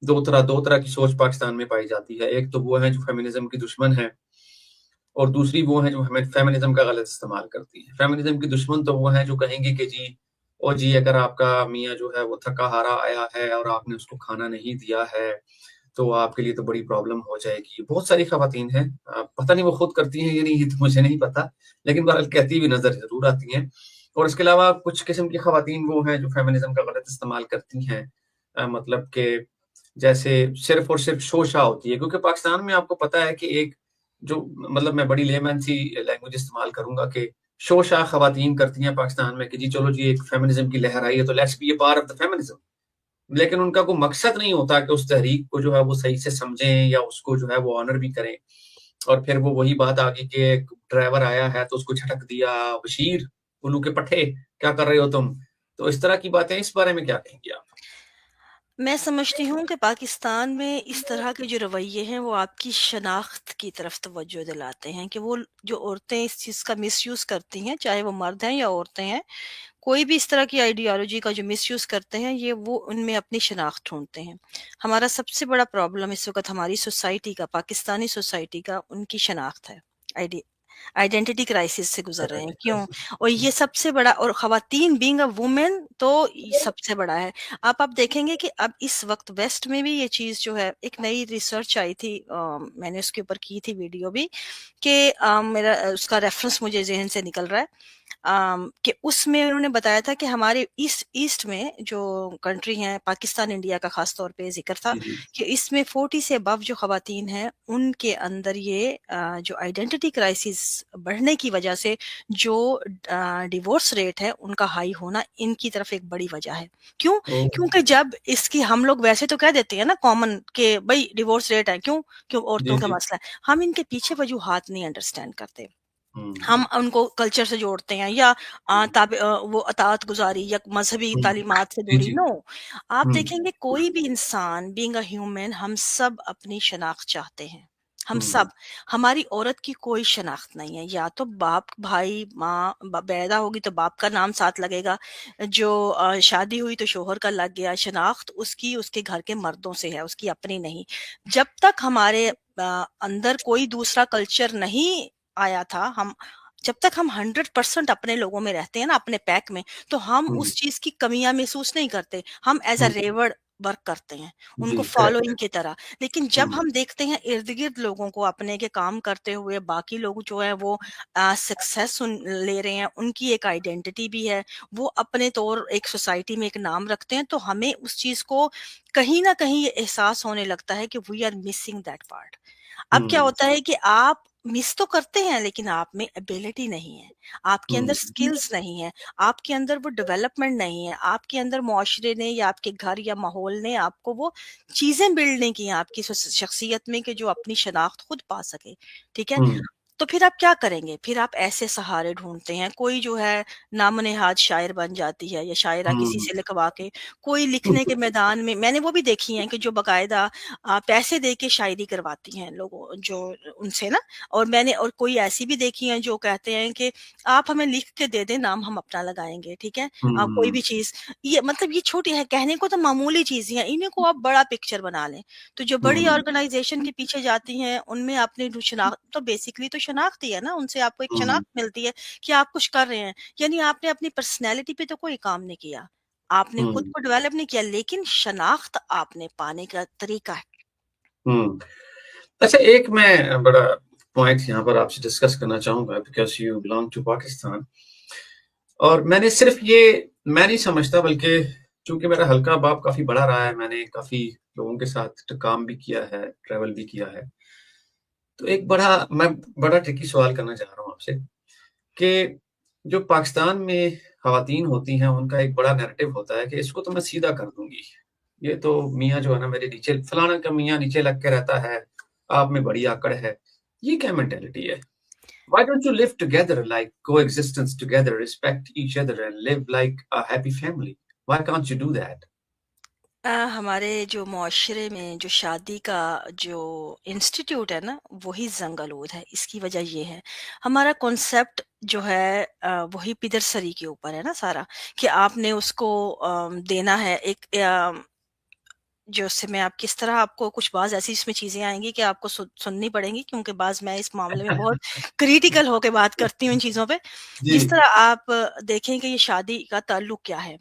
2 तरह की सोच पाकिस्तान में पाई जाती है। एक तो वो है जो फ़ेमिनिज़्म की दुश्मन है और दूसरी वो है जो हमें फ़ेमिनिज़्म का गलत इस्तेमाल करती है। फ़ेमिनिज़्म की दुश्मन तो वो हैं जो कहेंगे कि जी, ओ जी अगर आपका मियाँ जो है वो थका-हारा आया है और आपने उसको खाना नहीं दिया है, तो आपके लिए तो बड़ी प्रॉब्लम हो जाएगी। बहुत सारी ख़वातीन हैं पता नहीं वो खुद करती हैं या नहीं ये तो मुझे नहीं पता, लेकिन बहरहाल कहती हुई नज़र ज़रूर आती हैं। और इसके अलावा कुछ किस्म की ख़वातीन वो हैं जो फ़ेमिनिज़्म का गलत इस्तेमाल करती हैं। मतलब कि जैसे सिर्फ़ और सिर्फ़ शोशा होती है क्योंकि पाकिस्तान में आपको पता है कि एक जो मतलब मैं बड़ी लेमैन सी लैंग्वेज इस्तेमाल करूँगा कि शोशा ख़वातीन करती हैं पाकिस्तान में कि जी चलो जी एक फ़ेमिनिज़्म की लहर आई है तो let's be a part of the feminism. लेकिन उनका कोई मकसद नहीं होता कि उस तहरीक को जो है वो सही से समझें या उसको जो है वो ऑनर भी करें। और फिर वो वही बात आ गई कि एक ड्राइवर आया है तो उसको झटक दिया, "बशीर, उल्लू के पट्टे, क्या कर रहे हो तुम?" तो इस तरह की बातें, इस बारे में क्या कहेंगी आप? मैं समझती हूँ कि पाकिस्तान में इस तरह के जो रवैये हैं वो आपकी शनाख्त की तरफ तवज्जो दिलाते हैं कि वो जो औरतें इस चीज़ का मिसयूज़ करती हैं, चाहे वो मर्द हैं या औरतें हैं, कोई भी इस तरह की आइडियोलॉजी का जो मिसयूज़ करते हैं, ये वो उनमें अपनी शनाख्त ढूँढते हैं। हमारा सबसे बड़ा प्रॉब्लम इस वक़्त हमारी सोसाइटी का, पाकिस्तानी सोसाइटी का उनकी शनाख्त है। आइडि आइडेंटिटी क्राइसिस से गुज़र रहे हैं। आइडेंटिटी क्यों? क्राइसिस। और हुँ, ये सबसे बड़ा, और ख़वातीन बीइंग अ वुमेन तो ये सबसे बड़ा है। आप देखेंगे कि अब इस वक़्त वेस्ट में भी ये चीज़ जो है, एक नई रिसर्च आई थी, मैंने उसके ऊपर की थी वीडियो भी कि मेरा उसका रेफ़रेंस मुझे ज़हन से निकल रहा है। कि उसमें उन्होंने बताया था कि हमारे ईस्ट ईस्ट में जो कंट्री हैं, पाकिस्तान इंडिया का खास तौर पे जिक्र था जी, जी। कि इसमें 40 से अबव जो खवातीन हैं उनके अंदर ये जो आइडेंटिटी क्राइसिस बढ़ने की वजह से जो डिवोर्स रेट है उनका हाई होना इनकी तरफ एक बड़ी वजह है। क्यों? ओह! क्योंकि जब इसकी हम लोग वैसे तो कह देते हैं ना कॉमन कि भाई डिवोर्स रेट है, क्यों? क्यों जी, औरतों का जी। मसला है। हम इनके पीछे वजूहात नहीं अंडरस्टैंड करते। हुँ, हम उनको कल्चर से जोड़ते हैं या वो अतात गुजारी या मजहबी हुँ। तालीमात से जी, जुड़ी। जी। नो, आप हुँ, देखेंगे कोई भी इंसान बीइंग अ ह्यूमन, हम सब अपनी शनाख्त चाहते हैं। हम हुँ, सब, हमारी औरत की कोई शनाख्त नहीं है, या तो बाप, भाई, माँ पैदा होगी तो बाप का नाम साथ लगेगा, जो शादी हुई तो शोहर का लग गया। शनाख्त उसकी उसके घर के मर्दों से है, उसकी अपनी नहीं। जब तक हमारे अंदर कोई दूसरा कल्चर नहीं आया था, हम जब तक हम 100% अपने लोगों में रहते हैं ना, अपने पैक में, तो हम हुँ, उस चीज की कमियां महसूस नहीं करते। हम एज अ हुँ। रेवड़ वर्क करते हैं, जी, उनको करेक्ट, फॉलोइंग करेक्ट। की तरह। लेकिन जब हुँ, हम देखते हैं इर्द गिर्द लोगों को अपने के काम करते हुए, बाकी लोग जो है वो सक्सेस ले रहे हैं, उनकी एक आइडेंटिटी भी है, वो अपने तौर एक सोसाइटी में एक नाम रखते हैं, तो हमें उस चीज को कहीं ना कहीं ये एहसास होने लगता है कि we are missing that part. अब क्या हुँ, होता है कि आप मिस तो करते हैं लेकिन आप में एबिलिटी नहीं है, आपके अंदर हुँ, स्किल्स नहीं है, आपके अंदर वो डेवलपमेंट नहीं है, आपके अंदर मुआशरे ने या आपके घर या माहौल ने आपको वो चीजें बिल्ड नहीं की हैं आपकी शख्सियत में कि जो अपनी शनाख्त खुद पा सके। ठीक है? हुँ, तो फिर आप क्या करेंगे? फिर आप ऐसे सहारे ढूँढते हैं। कोई जो है नामो-नेहाद शायर बन जाती है या शायरा किसी हुँ, से लिखवा के, कोई लिखने के मैदान में, मैंने वो भी देखी हैं कि जो बाकायदा पैसे दे के शायरी करवाती हैं लोगों जो उनसे ना। और मैंने और कोई ऐसी भी देखी हैं जो कहते हैं कि आप हमें लिख के दे दें, नाम हम अपना लगाएँगे, ठीक है? कोई हुँ, भी चीज़, ये मतलब ये छोटी है, कहने को तो मामूली चीज़ें हैं, इन्हीं को आप बड़ा पिक्चर बना लें। तो जो बड़ी हुँ, ऑर्गेनाइजेशन के पीछे जाती हैं, उनमें अपनी जो शनाख्त, तो बेसिकली तो शनाख्त ही है ना, उनसे आपको एक हुँ, शनाख्त मिलती है कि आप कुछ कर रहे हैं। यानी आपने अपनी पर्सनैलिटी पे तो कोई काम नहीं किया, आपने खुद हुँ, को डेवलप नहीं किया, लेकिन शनाख्त आपने पाने का तरीका है। हुँ। अच्छा, एक मैं बड़ा पॉइंट यहाँ पर आपसे डिस्कस करना चाहूँगा because you belong to Pakistan और मैंने सिर्फ़ ये मैं नहीं समझता बल्कि चूँकि मेरा हल्का बाप काफ़ी बड़ा रहा है, मैंने काफ़ी लोगों के साथ काम भी किया है, ट्रैवल भी किया है। तो एक मैं बड़ा ट्रिकी सवाल करना चाह रहा हूँ आपसे कि जो पाकिस्तान में ख़वातीन होती हैं, उनका एक बड़ा नैरेटिव होता है कि इसको तो मैं सीधा कर दूँगी। ये तो मियाँ जो है ना मेरे नीचे फलाना का मियाँ नीचे लग के रहता है, आप में बड़ी आकड़ है। ये क्या मेंटालिटी है? Why don't you live together like coexistence together, respect each other and live like a happy family? Why can't you do that? हमारे जो मुआशरे में जो शादी का जो इंस्टीट्यूट है ना, वही जंगलूद है। इसकी वजह ये है, हमारा कॉन्सेप्ट जो है वही पिदरसरी के ऊपर है ना सारा, कि आपने उसको देना है एक जो उससे मैं आप किस तरह आपको कुछ बाज़ ऐसी इसमें चीज़ें आएँगी कि आपको सुननी पड़ेंगी, क्योंकि बाज़ मैं इस मामले में बहुत क्रिटिकल होके बात करती हूँ इन चीज़ों पे। जी। जिस तरह आप देखें कि ये शादी का ताल्लुक क्या है,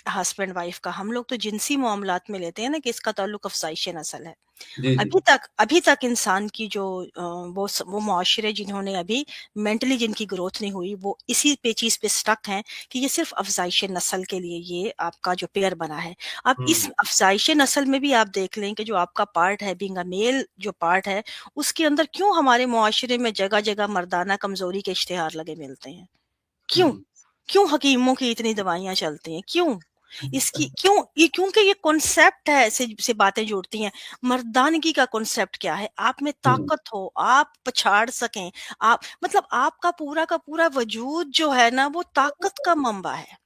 हस्बैंड वाइफ का, हम लोग तो जिनसी मामलात में लेते हैं ना कि इसका ताल्लुक अफ़ज़ाइश नस्ल है। जी, जी। अभी तक इंसान की जो वो मुआशरे जिन्होंने अभी मेंटली जिनकी ग्रोथ नहीं हुई, वो इसी चीज़ पे स्टक हैं कि ये सिर्फ़ अफ़ज़ाइश नस्ल के लिए ये आपका जो पेयर बना है। अब इस हुँ, अफ़ज़ाइश नस्ल में भी आप देख लें कि जो आपका पार्ट है, बीइंग अ मेल जो पार्ट है, उसके अंदर क्यों हमारे मुआशरे में जगह-जगह मर्दाना कमज़ोरी के इश्तिहार लगे मिलते हैं? क्यों? हुँ। क्यों हकीमों की इतनी दवाइयाँ चलती हैं? क्यों? इसकी क्यों? ये क्योंकि ये कॉन्सेप्ट है, से बातें जुड़ती हैं। मर्दानगी का कॉन्सेप्ट क्या है? आप में हुँ, ताकत हो, आप पछाड़ सकें, आप मतलब आपका पूरा का पूरा वजूद जो है ना, वो ताकत का मंबा है।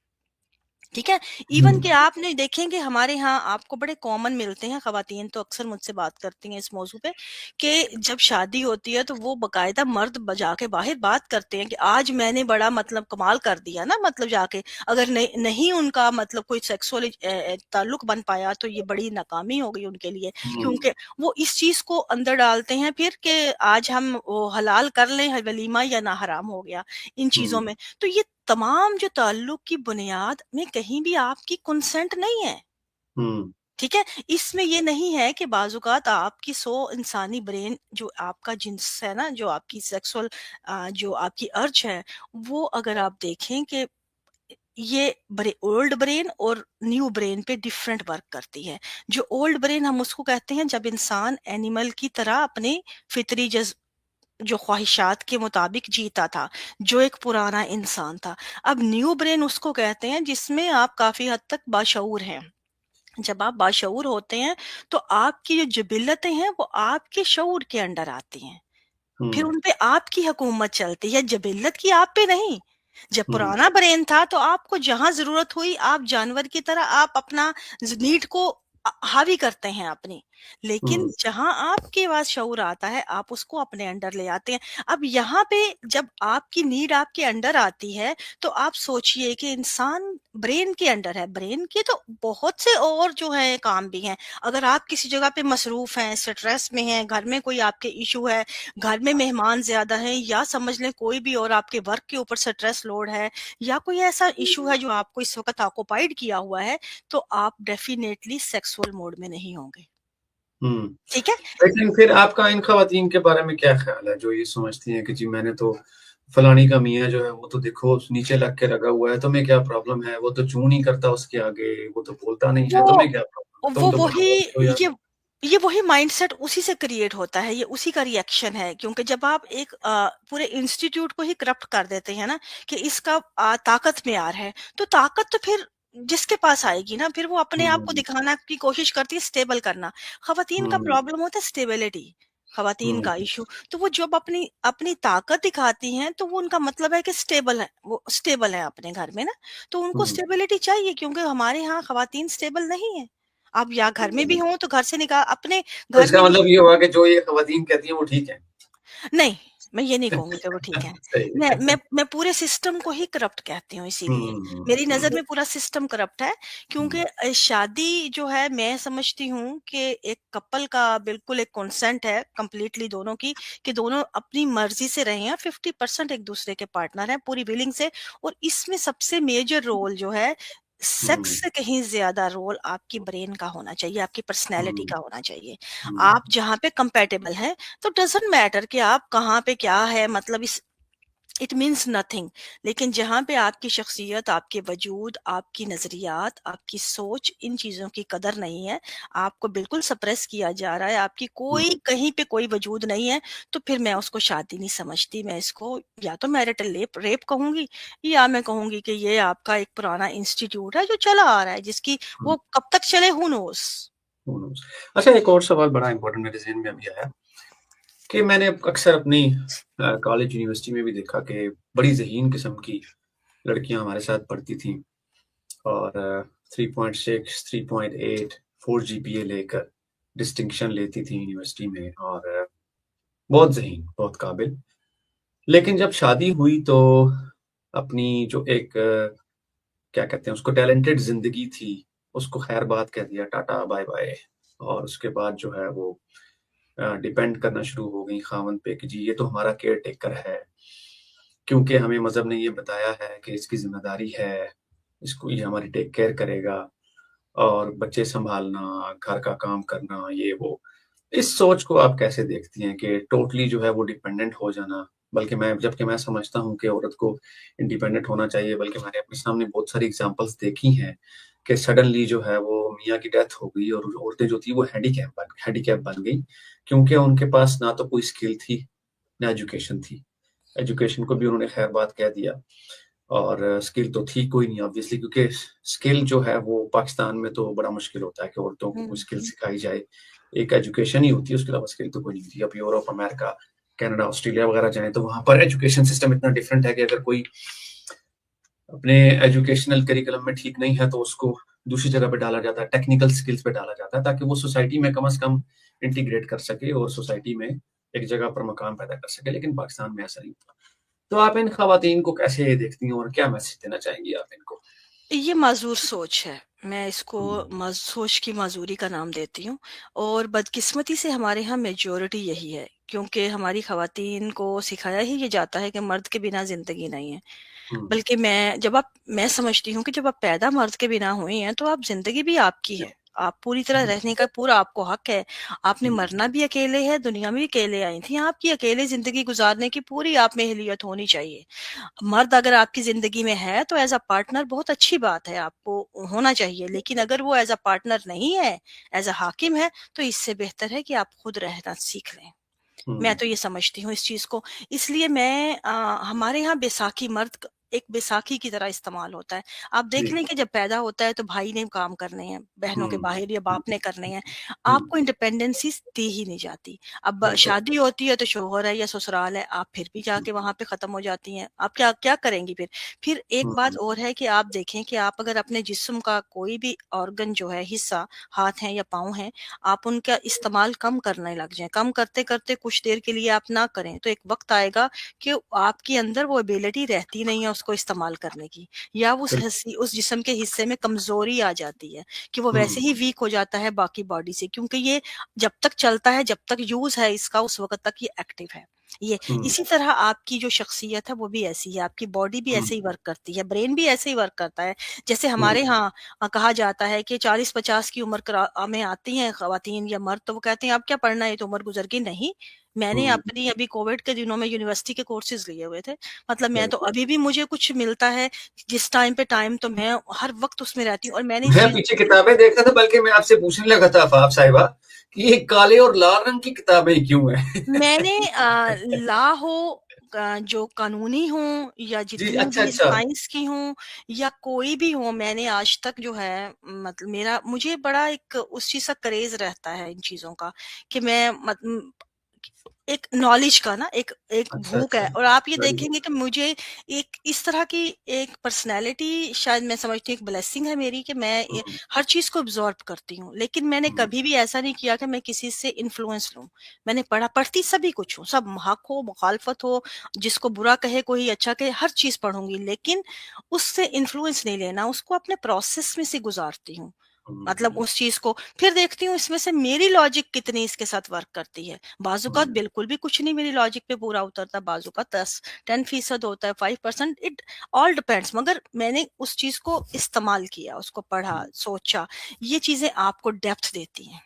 ठीक है? इवन कि हुँ, आपने देखेंगे हमारे यहाँ आपको बड़े कॉमन मिलते हैं, ख़वातीन तो अक्सर मुझसे बात करती हैं इस मौज़ू पे, कि जब शादी होती है तो वो बाकायदा मर्द जाके बाहर बात करते हैं कि आज मैंने बड़ा मतलब कमाल कर दिया ना, मतलब जाके अगर नहीं उनका मतलब कोई सेक्सुअल ताल्लुक बन पाया तो ये बड़ी नाकामी हो गई उनके लिए। हुँ, क्योंकि वो इस चीज़ को अंदर डालते हैं फिर कि आज हम वो हलाल कर लें वलीमा या ना हराम हो गया इन चीज़ों हुँ, में। तो ये तमाम जो ताल्लुक की बुनियाद में कहीं भी आपकी कंसेंट नहीं है। हुँ। ठीक है? इसमें ये नहीं है कि बाज़-औक़ात आपकी 100 इंसानी ब्रेन जो आपका जिन्स है ना, जो आपकी सेक्सुअल जो आपकी अर्ज है, वो अगर आप देखें कि ये ओल्ड ब्रेन और न्यू ब्रेन पे डिफरेंट वर्क करती है। जो ओल्ड ब्रेन हम उसको कहते हैं जब इंसान एनिमल की तरह अपने फितरी जो ख्वाहिशात के मुताबिक जीता था, जो एक पुराना इंसान था। अब न्यू ब्रेन उसको कहते हैं जिसमें आप काफ़ी हद तक बाशऊर हैं। जब आप बाशऊर होते हैं, तो आपकी जो जिबिलतें हैं वो आपके शऊर के अंडर आती हैं। फिर हुँ, उन पे आपकी हुकूमत चलती है, जिबिल्लत की आप पे नहीं। जब हुँ, पुराना ब्रेन था तो आपको जहाँ ज़रूरत हुई आप जानवर की तरह आप अपना नीड को हावी करते हैं अपनी। लेकिन हुँ, जहाँ आपके पास शऊर आता है आप उसको अपने अंडर ले आते हैं। अब यहाँ पे जब आपकी नीड आपके अंडर आती है तो आप सोचिए कि इंसान ब्रेन के अंडर है। ब्रेन के तो बहुत से और जो है काम भी हैं। अगर आप किसी जगह पे मसरूफ़ हैं, स्ट्रेस में हैं, घर में कोई आपके इश्यू है, घर में मेहमान ज़्यादा हैं या समझ लें कोई भी और आपके वर्क के ऊपर स्ट्रेस लोड है या कोई ऐसा इश्यू है जो आपको इस वक़्त ऑक्यूपाइड किया हुआ है, तो आप डेफ़िनेटली सेक्सुअल मोड में नहीं होंगे। हुँ। ठीक है? लेकिन फिर आपका इन ख़वातीन के बारे में क्या ख़्याल है, जो ये समझती हैं कि जी मैंने तो फलानी का मियाँ जो है वो तो देखो नीचे लग के लगा हुआ है, तुम्हें क्या प्रॉब्लम है? वो तो चूँ नहीं करता उसके आगे, वो तो बोलता नहीं है, वो तुम्हें क्या प्रॉब्लम है? तुम वो तो वही बकवास हो यार। ये ये वही माइंडसेट उसी से क्रिएट होता है, ये उसी का रिएक्शन है क्योंकि जब आप एक पूरे इंस्टीट्यूट को ही करप्ट कर देते हैं ना कि इसका ताकत मेयार है, तो ताकत तो फिर जिसके पास आएगी ना, फिर वो अपने हुँ, आप को हुँ, दिखाना की कोशिश करती है, स्टेबल करना। ख़वातीन का हुँ, प्रॉब्लम होता है स्टेबिलिटी, ख़वातीन हुँ, का इश्यू। तो वो जब अपनी अपनी ताकत दिखाती हैं, तो वो उनका मतलब है कि स्टेबल है, वो स्टेबल है अपने घर में ना, तो उनको हुँ। स्टेबिलिटी चाहिए क्योंकि हमारे यहाँ ख़वातीन स्टेबल नहीं है। आप या घर में भी हुँ। हों तो घर से निकाल अपने तो घर में इसका नहीं। मतलब ये हुआ कि जो ये ख़वातीन कहती हैं वो ठीक है। नहीं, मैं ये नहीं कहूँगी कि वो ठीक है। सही मैं मैं है। मैं पूरे सिस्टम को ही करप्ट कहती हूँ इसीलिए। हुँ, मेरी नज़र हुँ, में पूरा सिस्टम करप्ट है क्योंकि हुँ, शादी जो है मैं समझती हूँ कि एक कपल का बिल्कुल एक कंसेंट है कंप्लीटली दोनों की कि दोनों अपनी मर्ज़ी से रहें और 50% एक-दूसरे के पार्टनर हैं पूरी विलिंग से और इसमें सबसे मेजर रोल जो है सेक्स हुँ, से कहीं ज़्यादा रोल आपकी ब्रेन का होना चाहिए, आपकी पर्सनैलिटी हुँ, का होना चाहिए। हुँ, आप जहाँ पे कंपैटिबल हैं तो डज़न्ट मैटर कि आप कहाँ पे क्या है मतलब इस इट मीन्स नथिंग। लेकिन जहाँ पे आपकी शख्सियत, आपके वजूद, आपकी नज़रियात, आपकी सोच इन चीज़ों की कदर नहीं है, आपको बिल्कुल सप्रेस किया जा रहा है, आपकी कोई हुँ, कहीं पे कोई वजूद नहीं है, तो फिर मैं उसको शादी नहीं समझती। मैं इसको या तो मैरिटल रेप कहूँगी या मैं कहूँगी कि ये आपका एक पुराना इंस्टीट्यूट है जो चला आ रहा है, जिसकी हुँ, वो कब तक चले हू नोज़। हू नोज़। अच्छा एक और सवाल बड़ा इम्पोर्टेंट मेरे ज़हन में अभी आया कि मैंने अक्सर अपनी कॉलेज यूनिवर्सिटी में भी देखा कि बड़ी ज़हीन किस्म की लड़कियाँ हमारे साथ पढ़ती थीं और 3.6, 3.8, 4 जीपीए लेकर डिस्टिंक्शन लेती थीं यूनिवर्सिटी में और बहुत ज़हीन, बहुत काबिल। लेकिन जब शादी हुई तो अपनी जो एक क्या कहते हैं उसको टैलेंटेड ज़िंदगी थी, उसको खैर-बाद कह दिया, टाटा बाय-बाय और उसके बाद जो है वो डिपेंड करना शुरू हो गई ख़ावंद पे कि जी ये तो हमारा केयर टेकर है, क्योंकि हमें मज़हब ने ये बताया है कि इसकी ज़िम्मेदारी है, इसको ये हमारी टेक केयर करेगा और बच्चे सँभालना, घर का काम करना, ये वो। इस सोच को आप कैसे देखती हैं कि टोटली जो है वो डिपेंडेंट हो जाना, बल्कि मैं समझता हूँ कि औरत को इंडिपेंडेंट होना चाहिए, बल्कि मैंने अपने सामने बहुत सारी एग्ज़ाम्पल्स देखी हैं कि सडनली जो है वो मियाँ की डेथ हो गई और औरतें जो थी वो हैंडीकैप बन गई, क्योंकि उनके पास ना तो कोई स्किल थी, ना एजुकेशन थी। एजुकेशन को भी उन्होंने खैर-बाद कह दिया और स्किल तो थी कोई नहीं ऑब्वियसली क्योंकि स्किल जो है वो पाकिस्तान में तो बड़ा मुश्किल होता है कि औरतों को कोई हुँ, स्किल सिखाई जाए। एक एजुकेशन ही होती है, उसके अलावा स्किल तो कोई नहीं होती। अब यूरोप, अमेरिका, कनाडा, ऑस्ट्रेलिया वगैरह जाएँ तो वहाँ पर एजुकेशन सिस्टम इतना डिफरेंट है कि अगर कोई अपने एजुकेशनल करिकुलम में ठीक नहीं है तो उसको दूसरी जगह पे डाला जाता है, टेक्निकल स्किल्स पे डाला जाता है ताकि वो सोसाइटी में कम से कम इंटीग्रेट कर सके और सोसाइटी में एक जगह पर मकाम पैदा कर सके, लेकिन पाकिस्तान में ऐसा नहीं होता। तो आप इन खवातीन को कैसे देखती हैं और क्या मैसेज देना चाहेंगी आप इनको? ये माज़ूर सोच है। मैं इसको हुँ, सोच की माज़ूरी का नाम देती हूँ और बदकिस्मती से हमारे यहाँ मेजॉरिटी यही है क्योंकि हमारी ख़वातीन को सिखाया ही ये जाता है कि मर्द के बिना ज़िंदगी नहीं है। हुँ, बल्कि मैं समझती हूँ कि जब आप पैदा मर्द के बिना हुई हैं, तो आप ज़िंदगी भी आपकी है। आप पूरी तरह रहने का पूरा आपको हक है। आपने हुँ, मरना भी अकेले है, दुनिया में भी अकेले आई थी, आपकी अकेले ज़िंदगी गुज़ारने की पूरी आप में एहलियत होनी चाहिए। मर्द अगर आपकी ज़िंदगी में है तो एज़ अ पार्टनर बहुत अच्छी बात है, आपको होना चाहिए। लेकिन अगर वो एज़ अ पार्टनर नहीं है, एज़ अ हाकिम है, तो इससे बेहतर है कि आप खुद रहना सीख लें। मैं हुँ, तो ये समझती हूँ इस चीज़ को। इसलिए हमारे यहाँ बैसाखी एक बैसाखी की तरह इस्तेमाल होता है। आप देख जी, लें कि जब पैदा होता है तो भाई ने काम करने हैं, बहनों के हुँ, बाहर या हुँ, बाप ने करने हैं। हुँ, आपको इंडिपेंडेंसी दी ही नहीं जाती। अब बिल्कुल, शादी होती है तो शौहर है या ससुराल है, आप फिर भी हुँ, जाके वहाँ पे ख़त्म हो जाती हैं। आप क्या क्या करेंगी फिर? फिर एक बात हुँ, और है कि आप देखें कि आप अगर अपने जिस्म का कोई भी ऑर्गन जो है हिस्सा, हाथ है या पाँव है, आप उनका इस्तेमाल कम करने लग जाएँ। कम करते-करते कुछ देर के लिए आप ना करें, तो एक वक़्त आएगा कि आपके अंदर वो एबिलिटी रहती नहीं है उसको इस्तेमाल करने की, या बिल्कुल, उस जिस्म के हिस्से में कमज़ोरी आ जाती है, कि वो हुँ, वैसे ही वीक हो जाता है बाकी बॉडी से, क्योंकि ये जब तक चलता है, जब तक यूज़ है इसका, उस वक़्त तक ये एक्टिव है। ये हुँ, इसी तरह आपकी जो शख्सियत है वो भी ऐसी है, आपकी बॉडी भी हुँ, ऐसे ही वर्क करती है, ब्रेन भी ऐसे ही वर्क करता है। जैसे हुँ, हमारे यहाँ कहा जाता है कि 40-50 की उम्र में आती हैं ख़वातीन या मर्द, तो वो कहते हैं अब क्या पढ़ना है, ये तो उम्र गुज़र गई। नहीं, मैंने हुँ, अपनी अभी कोविड के दिनों में यूनिवर्सिटी के कोर्सेज़ लिए हुए थे। मतलब मैं तो बिल्कुल। अभी भी मुझे कुछ मिलता है, जिस टाइम पे टाइम, तो मैं हर वक़्त उसमें रहती हूँ और मैंने इस मैं चीज़ पीछे किताबें देख रहा था, बल्कि मैं आपसे पूछने लगा था आफ़ाफ़ साहिबा कि ये काले और लाल रंग की किताबें क्यों हैं? मैंने लॉ हो, जो कानूनी हों या जी, जितनी अच्छा, भी अच्छा। साइंस की हों या कोई भी हो, मैंने आज तक जो है, मतलब मेरा मुझे बड़ा एक उस चीज़ का क्रेज़ रहता है इन चीज़ों का, कि मैं एक नॉलेज का ना एक एक अच्छा, भूख है। अच्छा। और आप ये वेरी देखेंगे गुड। कि मुझे एक इस तरह की एक पर्सनैलिटी, शायद मैं समझती हूँ एक ब्लेसिंग है मेरी, कि मैं हुँ, हर चीज़ को ऑब्ज़ॉर्ब करती हूँ। लेकिन मैंने हुँ, कभी भी ऐसा नहीं किया कि मैं किसी से इन्फ्लुएंस लूँ। मैंने पढ़ती सभी कुछ हूँ, सब हक हो, मुखालफत हो, जिसको बुरा कहे, कोई अच्छा कहे, हर चीज़ पढ़ूँगी, लेकिन उससे इन्फ्लुएंस नहीं लेना, उसको अपने प्रोसेस में से गुज़ारती हूँ। हुँ, मतलब उस चीज़ को फिर देखती हूँ इसमें से मेरी लॉजिक कितनी इसके साथ वर्क करती है। बाज़-औक़ात हुँ, बिल्कुल भी कुछ नहीं मेरी लॉजिक पे पूरा उतरता, बाज़-औक़ात 10% होता है, 5%, इट ऑल डिपेंड्स। मगर मैंने उस चीज़ को इस्तेमाल किया, उसको पढ़ा, हुँ। सोचा, ये चीज़ें आपको डेप्थ देती हैं।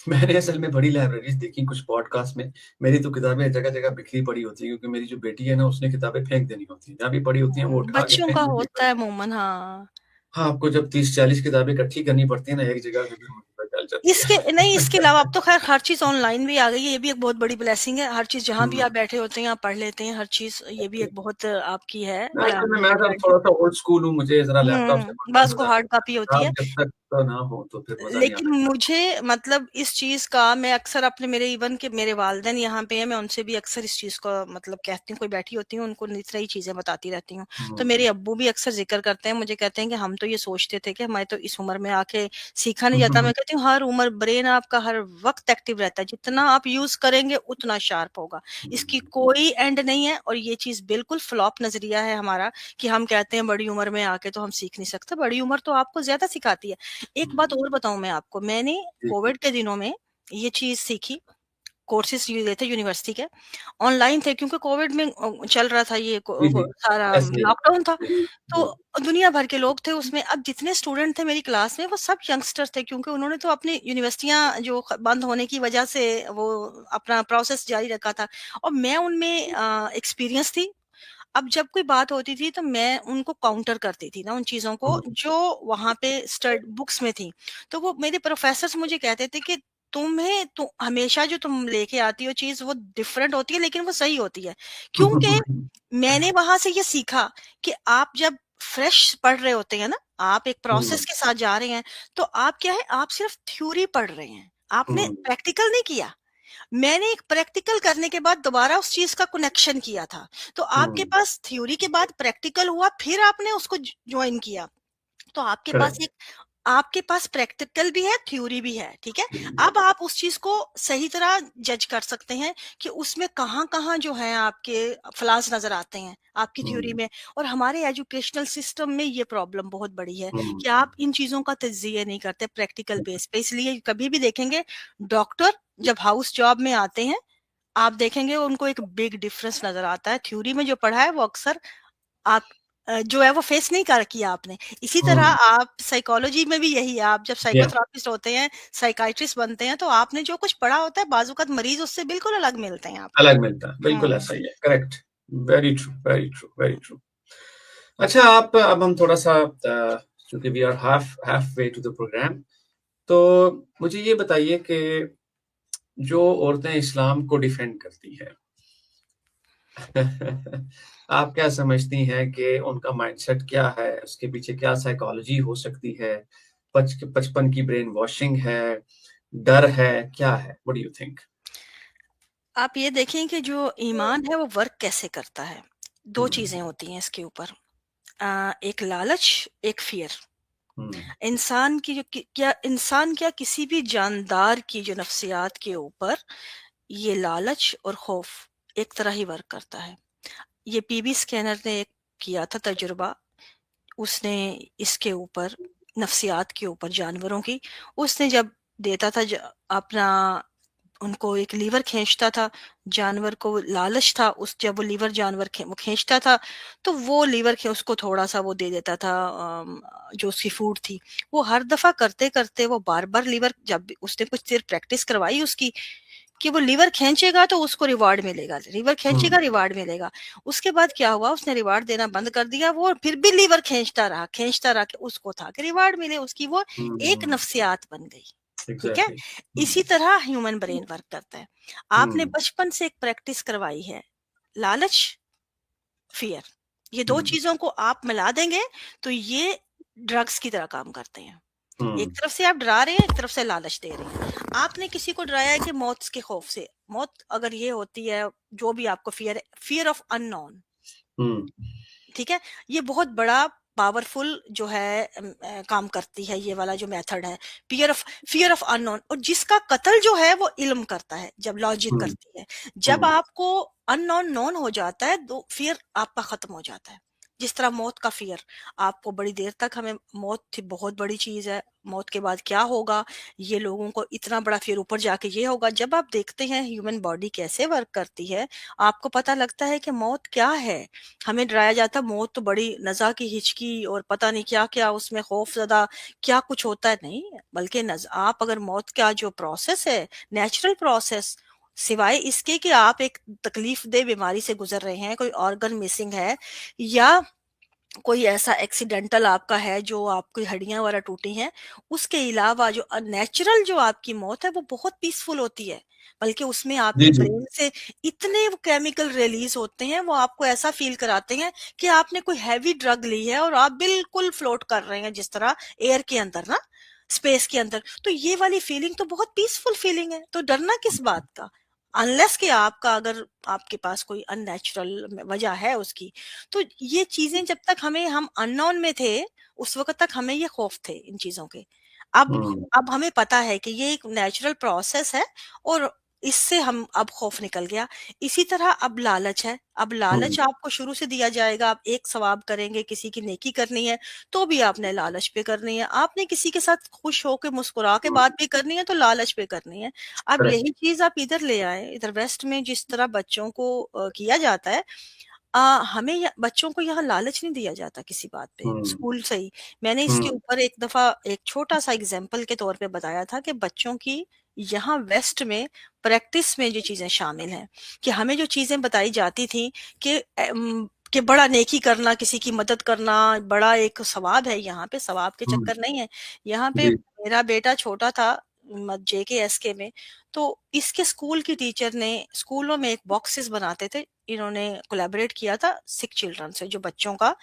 मैंने असल में बड़ी लाइब्रेरीज़ देखी कुछ पॉडकास्ट में। मेरी तो किताबें जगह-जगह बिखरी पड़ी होती हैं क्योंकि मेरी जो बेटी है ना, उसने किताबें फेंक देनी होती हैं। जहाँ भी पड़ी होती हैं, वो उठा के बच्चों फेंक का देती होता है। है अमूमन, हाँ। हाँ, आपको जब 30-40 किताबें इकट्ठी करनी पड़ती है ना एक जगह पे, फिर मुसीबत टल जाती इसके है। नहीं, इसके अलावा अब तो ख़ैर हर चीज़ ऑनलाइन भी आ गई है, ये भी एक बहुत बड़ी ब्लेसिंग है। हर चीज़ जहाँ भी हुँ, आप बैठे होते हैं, आप पढ़ लेते हैं हर चीज़, ये भी ओके। एक बहुत आपकी है असल में मैं तो एडवांटेज। थोड़ा-सा ओल्ड स्कूल हूँ, मुझे ज़रा लैपटॉप से पढ़ना बस को ज़्यादा हार्ड कॉपी होती है। किताब जब तक तो ना हो, तो फिर मज़ा नहीं लेकिन आता किताब मुझे मतलब इस चीज़ का मैं अक्सर अपने मेरे इवन के मेरे वालिदैन यहाँ पे हैं, मैं उनसे भी अक्सर इस चीज़ को मतलब कहती हूँ, कोई बैठी होती हूँ, उनको नित नई चीज़ें बताती रहती हूँ। तो हुँ, मेरे अब्बू भी अक्सर ज़िक्र करते हैं, मुझे कहते हैं कि हम तो ये सोचते थे कि हमारे तो इस उम्र में आके सीखा नहीं जाता। हुँ, मैं कहती हूँ हर उम्र ब्रेन आपका हर वक़्त एक्टिव रहता है, जितना आप यूज़ करेंगे उतना शार्प होगा। इसकी हुँ, कोई एंड नहीं है और ये चीज़ बिल्कुल फ्लॉप नज़रिया है हमारा, कि हम कहते हैं बड़ी उम्र में आके तो हम सीख नहीं सकते, बड़ी उम्र तो आपको ज़्यादा सिखाती है। एक बात हुँ, और बताऊँ मैं आपको, मैंने जी, जी, कोविड के दिनों में ये चीज़ सीखी, कोर्सेज़ लिए थे यूनिवर्सिटी के, ऑनलाइन थे क्योंकि कोविड में चल रहा था ये जी, वो जी, सारा ऐसे ही। लॉकडाउन था, जी, जी, तो दुनिया भर के लोग थे उसमें। अब जितने स्टूडेंट थे मेरी क्लास में वो सब यंगस्टर थे, क्योंकि उन्होंने तो अपनी यूनिवर्सिटियाँ जो बंद होने की वजह से वो अपना प्रोसेस जारी रखा था और मैं उनमें एक्सपीरियंस थी। अब जब कोई बात होती थी तो मैं उनको काउंटर करती थी ना उन चीज़ों को हुँ, जो वहाँ पे स्टड बुक्स में थी। तो वो मेरे प्रोफ़ेसर्स मुझे कहते थे कि तुम्हें तो हमेशा जो तुम लेके आती हो चीज़ वो डिफरेंट होती है, लेकिन वो सही होती है। क्योंकि मैंने वहाँ से ये सीखा कि आप जब फ्रेश पढ़ रहे होते हैं ना, आप एक हुँ, प्रोसेस के साथ जा रहे हैं, तो आप क्या है, आप सिर्फ़ थ्योरी पढ़ रहे हैं। आपने हुँ, प्रैक्टिकल नहीं किया। मैंने एक प्रैक्टिकल करने के बाद दोबारा उस चीज़ का कनेक्शन किया था। तो आपके हुँ, पास थ्योरी के बाद प्रैक्टिकल हुआ, फिर आपने उसको जॉइन किया। तो करेक्ट। आपके पास प्रैक्टिकल भी है, थ्योरी भी है, ठीक है? हुँ, अब आप उस चीज़ को सही तरह जज कर सकते हैं कि उसमें कहाँ-कहाँ जो है आपके फ्लॉज़ नज़र आते हैं, आपकी थ्योरी हुँ, में। और हमारे एजुकेशनल सिस्टम में ये प्रॉब्लम बहुत बड़ी है हुँ, कि आप इन चीज़ों का तज़्ज़िया नहीं करते प्रैक्टिकल बेस पे। इसलिए कभी भी देखेंगे डॉक्टर जब हाउस जॉब में आते हैं, आप देखेंगे उनको एक बिग डिफरेंस नज़र आता है। थ्योरी में जो पढ़ा है वो अक्सर आप जो है वो फेस नहीं कर किया आपने। इसी तरह हम्म। आप साइकोलॉजी में भी यही है, आप जब या साइकोथेरापिस्ट होते हैं, साइकाइट्रिस्ट बनते हैं, तो आपने जो कुछ पढ़ा होता है बाजूकात मरीज उससे बिल्कुल अलग मिलते हैं आपको। अलग मिलता है, बिल्कुल हम्म। ऐसा ही है, correct. Very true, very true, very true. अच्छा, आप अब हम थोड़ा सा चूंकि we are half half way to the program, तो मुझे ये बताइए कि जो औरतें इस्लाम को डिफेंड करती हैं आप क्या समझती हैं कि उनका माइंडसेट क्या है, उसके पीछे क्या साइकोलॉजी हो सकती है, बचपन की ब्रेन वॉशिंग है, डर है, क्या है? What do you think? आप ये देखें कि जो ईमान है वो वर्क कैसे करता है। दो हम्म। चीजें होती हैं इसके ऊपर, एक लालच, एक फियर। हम्म। इंसान की जो क्या इंसान क्या किसी भी जानदार की जो नफ्सियात के ऊपर ये लालच और खौफ एक तरह ही वर्क करता है। ये पीबी स्कैनर ने एक किया था तजुर्बा, उसने इसके ऊपर नफ्सियात के ऊपर जानवरों की, उसने जब देता था अपना, उनको एक लीवर खींचता था, जानवर को लालच था, उस जब वो लीवर जानवर वो खींचता था, तो वो लीवर के उसको थोड़ा सा वो दे देता था, जो उसकी फूड थी। वो हर दफा करते करते वो बार बार लीवर, जब उसने कुछ देर प्रैक्टिस करवाई उसकी कि वो लीवर खींचेगा तो उसको रिवार्ड मिलेगा, लीवर खींचेगा हम्म। रिवार्ड मिलेगा। उसके बाद क्या हुआ, उसने रिवार्ड देना बंद कर दिया, वो फिर भी लीवर खींचता रहा कि उसको था कि रिवार्ड मिले, उसकी वो एक हम्म। नफ्सियात बन गई। ठीक है। एग्जैक्टली। इसी हम्म। तरह ह्यूमन ब्रेन वर्क करता है। आपने हम्म। बचपन से एक प्रैक्टिस करवाई है, लालच, फियर, ये दो हम्म। चीजों को आप मिला देंगे तो ये ड्रग्स की तरह काम करते हैं। एक हम्म। तरफ से आप डरा रहे हैं, एक तरफ से लालच दे रहे हैं। आपने किसी को डराया है कि मौत के खौफ से, मौत अगर ये होती है, जो भी आपको फियर है, फियर ऑफ अननोन, हम्म। ठीक है, ये बहुत बड़ा पावरफुल जो है काम करती है ये वाला जो मेथड है, फियर ऑफ अननोन। और जिसका कत्ल जो है वो इल्म करता है, जब लॉजिक हम्म। करती है। जब हम्म। आपको अननोन नोन हो जाता है तो फियर आपका खत्म हो जाता है। जिस तरह मौत का फियर, आपको बड़ी देर तक हमें मौत थी बहुत बड़ी चीज है, मौत के बाद क्या होगा, ये लोगों को इतना बड़ा फियर, ऊपर जाके ये होगा। जब आप देखते हैं ह्यूमन बॉडी कैसे वर्क करती है, आपको पता लगता है कि मौत क्या है। हमें डराया जाता है मौत तो बड़ी नज़ा की हिचकी और पता नहीं क्या क्या, उसमें खौफ ज़दा क्या कुछ होता है, नहीं। बल्कि आप अगर मौत का जो प्रोसेस है, नेचुरल प्रोसेस, सिवाय इसके कि आप एक तकलीफ दे बीमारी से गुजर रहे हैं, कोई ऑर्गन मिसिंग है, या कोई ऐसा एक्सीडेंटल आपका है जो आपकी हड्डियां वगैरह टूटी हैं, उसके अलावा जो नेचुरल जो आपकी मौत है वो बहुत पीसफुल होती है। बल्कि उसमें जी आपके जी। ब्रेन से इतने वो केमिकल रिलीज होते हैं, वो आपको ऐसा फील कराते हैं कि आपने कोई हैवी ड्रग ली है और आप बिल्कुल फ्लोट कर रहे हैं, जिस तरह एयर के अंदर ना, स्पेस के अंदर। तो ये वाली फीलिंग तो बहुत पीसफुल फीलिंग है, तो डरना किस बात का, अनलेस कि आपका अगर आपके पास कोई अननेचुरल वजह है उसकी। तो ये चीजें जब तक हम अननोन में थे, उस वक्त तक हमें ये खौफ थे इन चीजों के। अब हम्म। अब हमें पता है कि ये एक नेचुरल प्रोसेस है, और इससे हम अब खौफ निकल गया। इसी तरह अब लालच है, अब हम्म। लालच आपको शुरू से दिया जाएगा, आप एक सवाब करेंगे, किसी की नेकी करनी है तो भी आपने लालच पे करनी है, आपने किसी के साथ खुश होकर मुस्कुरा के बात भी करनी है तो लालच पे करनी है। अब करेक्ट। यही चीज आप इधर ले आए, इधर वेस्ट में जिस तरह बच्चों को किया जाता है, हमें बच्चों को यहाँ लालच नहीं दिया जाता किसी बात पे, हम्म। स्कूल से ही। मैंने इसके हम्म। ऊपर एक दफा एक छोटा सा एग्जाम्पल के तौर पे बताया था कि बच्चों की यहाँ वेस्ट में प्रैक्टिस में जो चीजें शामिल हैं, कि हमें जो चीजें बताई जाती थी कि कि बड़ा नेकी करना, किसी की मदद करना बड़ा एक सवाब है, यहाँ पे सवाब के हम्म। चक्कर नहीं है। यहाँ पे जी। मेरा बेटा छोटा था, JKSK में, तो इसके स्कूल की टीचर ने स्कूलों में एक बॉक्सेस बनाते थे, इन्होंने कोलैबोरेट किया था सिक चिल्ड्रन से, जो बच्चों का